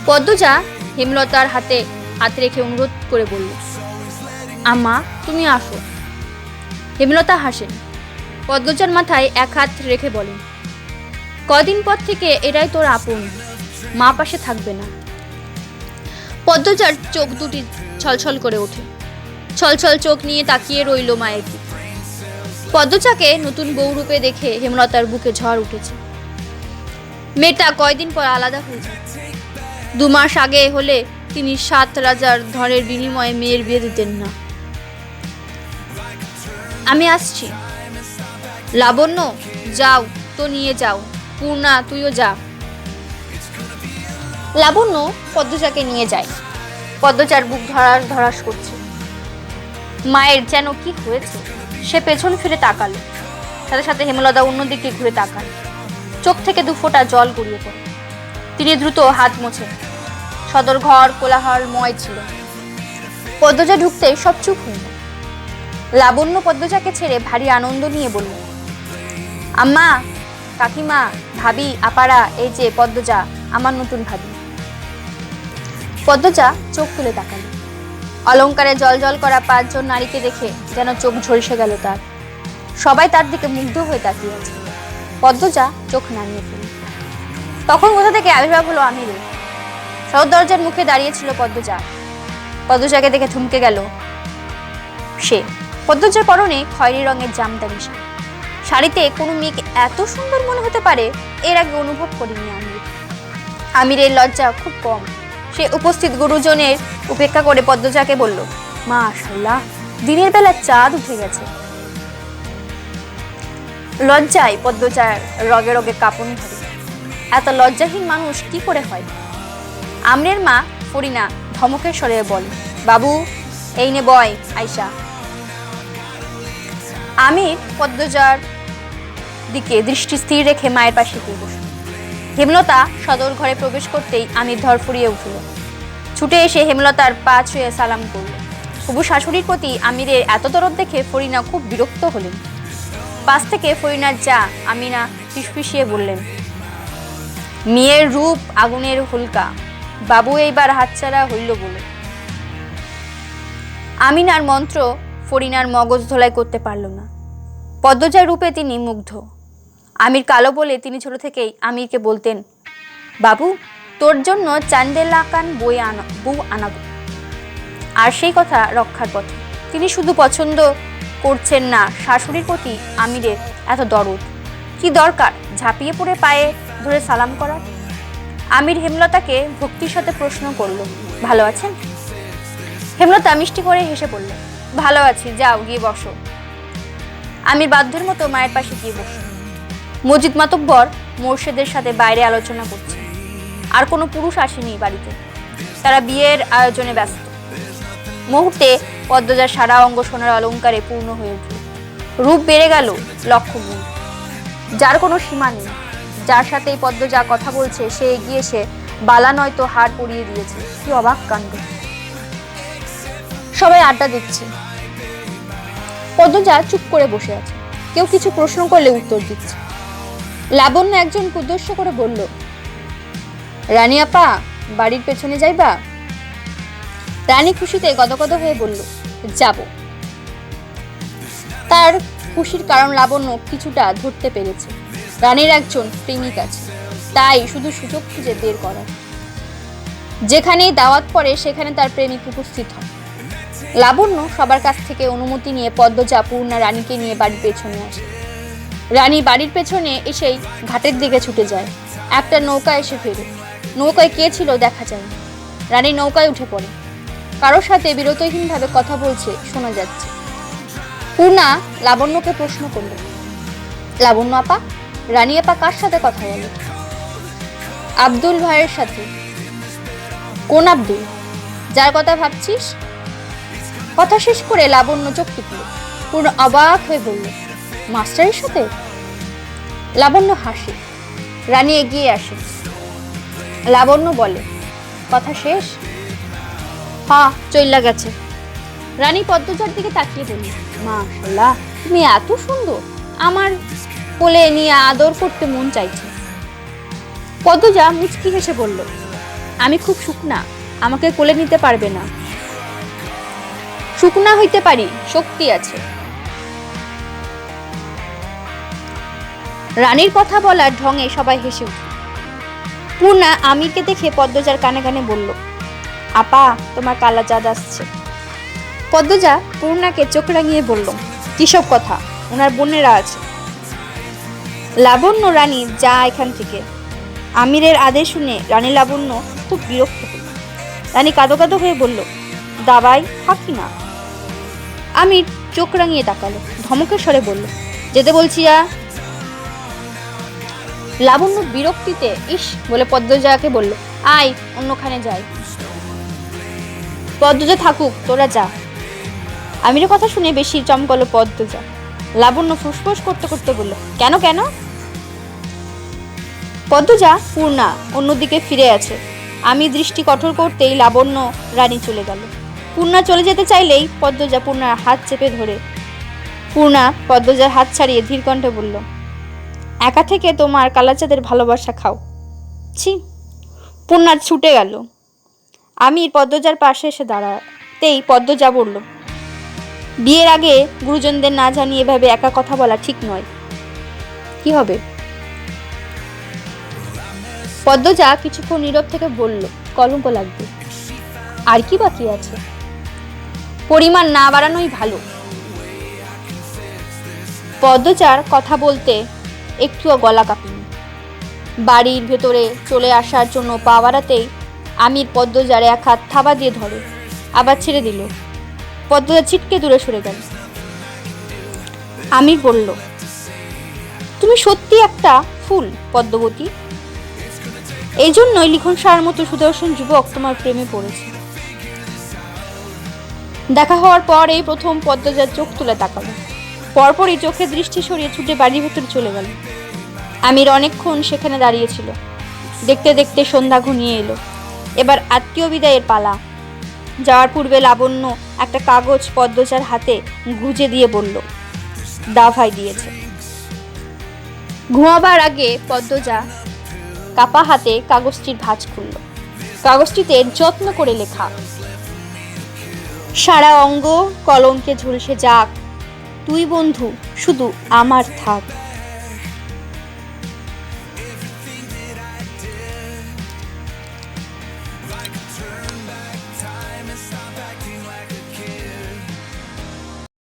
পদ্মজা হেমলতার হাতে হাত রেখে অনুরোধ করে বলল, আম্মা তুমি আসো। হেমলতা হাসেন। পদ্মজার মাথায় এক হাত রেখে বলেন, কদিন পর থেকে এরাই তোর আপন, মা পাশে থাকবে না। পদ্মজার চোখ দুটি ছলছল করে ওঠে, ছলছল চোখ নিয়ে তাকিয়ে রইল মায়ের দিকে। পদ্মজাকে নতুন বউরূপে দেখে হেমলতার বুকে ঝড় উঠেছে। মেয়েটা কয়দিন পর আলাদা হয়ে যায়। 2 মাস আগে হলে তিনি 7 রাজার ধনের বিনিময়ে মেয়ের বিয়ে দিতেন না। আমি আসছি। লাবণ্য, যাও তো নিয়ে যাও। পূর্ণা, তুইও যা। লাবণ্য পদ্মজাকে নিয়ে যায়। পদ্মজার বুক ধরাস ধরাস করছে। মায়ের যেন কি হয়েছে। সে পেছন ফিরে তাকালো, সাথে সাথে হেমলতা অন্যদিকে ঘুরে তাকাল। চোখ থেকে 2 ফোঁটা জল গড়িয়ে পড়ে। তিনি দ্রুত হাত মোছেন। সদর ঘর কোলাহলময় ছিল। পদ্মজা ঢুকতে সব চুপ হয়ে গেল। লাবণ্য পদ্মজাকে ছেড়ে ভারী আনন্দ নিয়ে বলল, আম্মা, কাকিমা, ভাবি, আপারা, এই যে পদ্মজা, আমার নতুন ভাবি। পদ্মজা চোখ তুলে তাকাল। অলংকারে জলজল করা 5 জন নারীকে দেখে যেন চোখ ঝলসে গেল তার। সবাই তার দিকে মুগ্ধ হয়ে তাকিয়ে আছে। পদ্মজা চোখ নামিয়ে ফেলল। তখন কোথা থেকে আবির্ভাব হলো আমিরের। সদর দরজার মুখে দাঁড়িয়েছিল পদ্মজা। পদ্মজাকে দেখে থমকে গেল সে। পদ্মজার পরনে খয়েরি রঙের জামদানি শাড়ি। শাড়িতে কোনো মেয়েকে এত সুন্দর মনে হতে পারে এর আগে অনুভব করিনি আমির। আমিরের লজ্জা খুব কম। সে উপস্থিত গুরুজনের উপেক্ষা করে পদ্মজাকে বলল, মাশাআল্লাহ, দিনের বেলা চাঁদ উঠে গেছে। লজ্জায় পদ্মজার রগে রগে কাঁপুনি ধরে। এত লজ্জাহীন মানুষ কি করে হয়? আমরের মা ফরিনা ধমকের স্বরে বলে, বাবু, এই নে বয় আয়শা। আমির পদ্মজার দিকে দৃষ্টি স্থির রেখে মায়ের পাশে গিয়ে বসল। হেমলতা সদর ঘরে প্রবেশ করতেই আমির ধর ফুরিয়ে উঠল। ছুটে এসে হেমলতার পা ছুঁয়ে সালাম করল। হবু শাশুড়ির প্রতি আমিরের এত দরদ দেখে ফরিনা খুব বিরক্ত হলেন। পাশ থেকে ফরিনার যা আমিনা ফিসফিসিয়ে বললেন, মেয়ের রূপ আগুনের হুলকা, বাবু এইবার হাতছাড়া হইল বলে। আমিনার মন্ত্র ফরিনার মগজ ধোলাই করতে পারল না। পদ্মজার রূপে তিনি মুগ্ধ। আমির কালো বলে তিনি ছোট থেকেই আমিরকে বলতেন, বাবু তোর জন্য চান্দেলাকান বউ আনাবো। আর সেই কথা রক্ষার পথে। তিনি শুধু পছন্দ করছেন না শাশুড়ির প্রতি আমিরের এত দরদ। কি দরকার ঝাঁপিয়ে পড়ে পায়ে ধরে সালাম করার? আমির হেমলতাকে ভক্তির সাথে প্রশ্ন করল, ভালো আছেন? হেমলতা মিষ্টি করে হেসে বলল, ভালো আছি, যাও গিয়ে বসো। আমির বাধ্যের মতো মায়ের পাশে গিয়ে বসল। মজিদ মাতব্বর মোর্শেদের সাথে বাইরে আলোচনা করছে। আর কোনো পুরুষ আসেনি বাড়িতে, তারা বিয়ের আয়োজনে ব্যস্ত। মুহূর্তে পদ্মজার সারা অঙ্গ সোনার অলঙ্কারে পূর্ণ হয়ে উঠল। রূপ বেড়ে গেল লক্ষ গুণ, যার কোনো সীমা নেই। যার সাথে পদ্মজা কথা বলছে সে এগিয়ে এসে বালা নয়তো হার পরিয়ে দিয়েছে। কি অবাক কাণ্ড! সবাই আড্ডা দিচ্ছে, পদ্মজা চুপ করে বসে আছে। কেউ কিছু প্রশ্ন করলে উত্তর দিচ্ছে। লাবণ্য একজন উদ্দেশ্য করে বলল, রানী আপা, বাড়ির পেছনে যাইবা? রানী খুশিতে গদগদ হয়ে বলল, যাব। তার খুশির কারণ লাবণ্য কিছুটা ধরতে পেরেছে। রানীর একজন প্রেমিক আছে, তাই শুধু সুযোগ খুঁজে বের করা। যেখানেই দাওয়াত পড়ে সেখানে তার প্রেমিক উপস্থিত হয়। লাবণ্য সবার কাছ থেকে অনুমতি নিয়ে পদ্মজা পূর্ণা রানীকে নিয়ে বাড়ির পেছনে আসে। রানী বাড়ির পেছনে এসেই ঘাটের দিকে ছুটে যায়। একটা নৌকা এসে ফেরে। নৌকায় কে ছিল দেখা যায় না। রানী নৌকায় উঠে পড়ে। কারোর সাথে বিরতহীনভাবে কথা বলছে শোনা যাচ্ছে। পূর্ণা লাবণ্যকে প্রশ্ন করল, লাবণ্য আপা, রানী আপা কার সাথে কথা বলে? আব্দুল ভাইয়ের সাথে। কোন আব্দুল? যার কথা ভাবছিস? কথা শেষ করে লাবণ্য চোখ টিপল। পূর্ণ অবাক হয়ে বলল, মাস্টারের সাথে? লাবণ্য হাসে। রানী এগিয়ে আসে। লাবণ্য বলে, কথা শেষ? হ্যাঁ, চইলা গেছে। রানী পদ্মজার দিকে তাকিয়ে বলল, মাশাআল্লাহ, তুমি এত সুন্দর, আমার কোলে নিয়ে আদর করতে মন চাইছে। পদ্মজা মুচকি হেসে বলল, আমি খুব শুকনা, আমাকে কোলে নিতে পারবে না। শুকনা হইতে পারি, শক্তি আছে। রানীর কথা বলার ঢঙে সবাই হেসে উঠল। পূর্ণা আমিরকে দেখে পদ্মজার কানে কানে বলল, আপা, তোমার কালা জাদ আসছে। পদ্মজা পূর্ণাকে চোখ রাঙিয়ে বলল, কিসব কথা, ওনার বোনেরা আছে। লাবণ্য, রানী যা এখান থেকে। আমিরের আদেশ শুনে রানী লাবণ্য খুব বিরক্ত হল। রানী কাঁদো কাঁদো হয়ে বলল, দাবাই, থাকি না। আমির চোখ রাঙিয়ে তাকালো, ধমকের স্বরে বলল, যেতে বলছি। লাবণ্য বিরক্তিতে ইস বলে পদ্মজাকে বলল, আয়, অন্যখানে যাই। পদ্মজা থাকুক, তোরা যা। আমিরের কথা শুনে বেশি চমকালো পদ্মজা। লাবণ্য ফুসফুস করতে করতে বলল, কেন কেন? পদ্মজা পূর্ণা অন্যদিকে ফিরে আছে। আমি দৃষ্টি কঠোর করতেই লাবণ্য রানী চলে গেল। পূর্ণা চলে যেতে চাইলেই পদ্মজা পূর্ণার হাত চেপে ধরে। পূর্ণা পদ্মজার হাত ছাড়িয়ে ধীর কণ্ঠে বলল, একা থেকে তোমার কালাচাঁদের ভালোবাসা খাও। ছি। পূর্ণা ছুটে গেল। আমির পদ্মজার পাশে এসে দাঁড়াতেই পদ্মজা বলল, বিয়ের আগে গুরুজনদের না জানিয়ে এভাবে একা কথা বলা ঠিক নয়। কি হবে? পদ্মজা কিছুক্ষণ নীরব থেকে বলল, কলঙ্ক লাগবে। আর কি বাকি আছে? পরিমাণ না বাড়ানোই ভালো। পদ্মজার কথা বলতে একটুও গলা কাঁপেনি। বাড়ির ভেতরে চলে আসার জন্য পা বাড়াতেই আমির পদ্মজার এক হাত থাবা দিয়ে ধরে, আবার ছেড়ে দিল। পদ্মজা ছিটকে দূরে সরে গেল। আমির বলল, তুমি সত্যি একটা ফুল পদ্মবতী। এই জন্যই লিখন সার মতো সুদর্শন যুবক তোমার প্রেমে পড়েছে। দেখা হওয়ার পর এই প্রথম পদ্মজার চোখ তুলে তাকালো। পরপরই চোখে দৃষ্টি সরিয়ে ছুটে বাড়ির ভেতরে চলে গেল। আমির অনেকক্ষণ সেখানে দাঁড়িয়েছিল। দেখতে দেখতে সন্ধ্যা ঘনিয়ে এলো। এবার আত্মীয় বিদায়ের পালা। যাওয়ার পূর্বে লাবণ্য একটা কাগজ পদ্মজার হাতে গুজে দিয়ে বলল, দা ভাই দিয়েছে। ঘুমাবার আগে পদ্মজা কাপা হাতে কাগজটির ভাঁজ খুলল। কাগজটিতে যত্ন করে লেখা, সারা অঙ্গ কলঙ্কে ঝলসে যাক, তুই বন্ধু শুধু আমার থাক। turn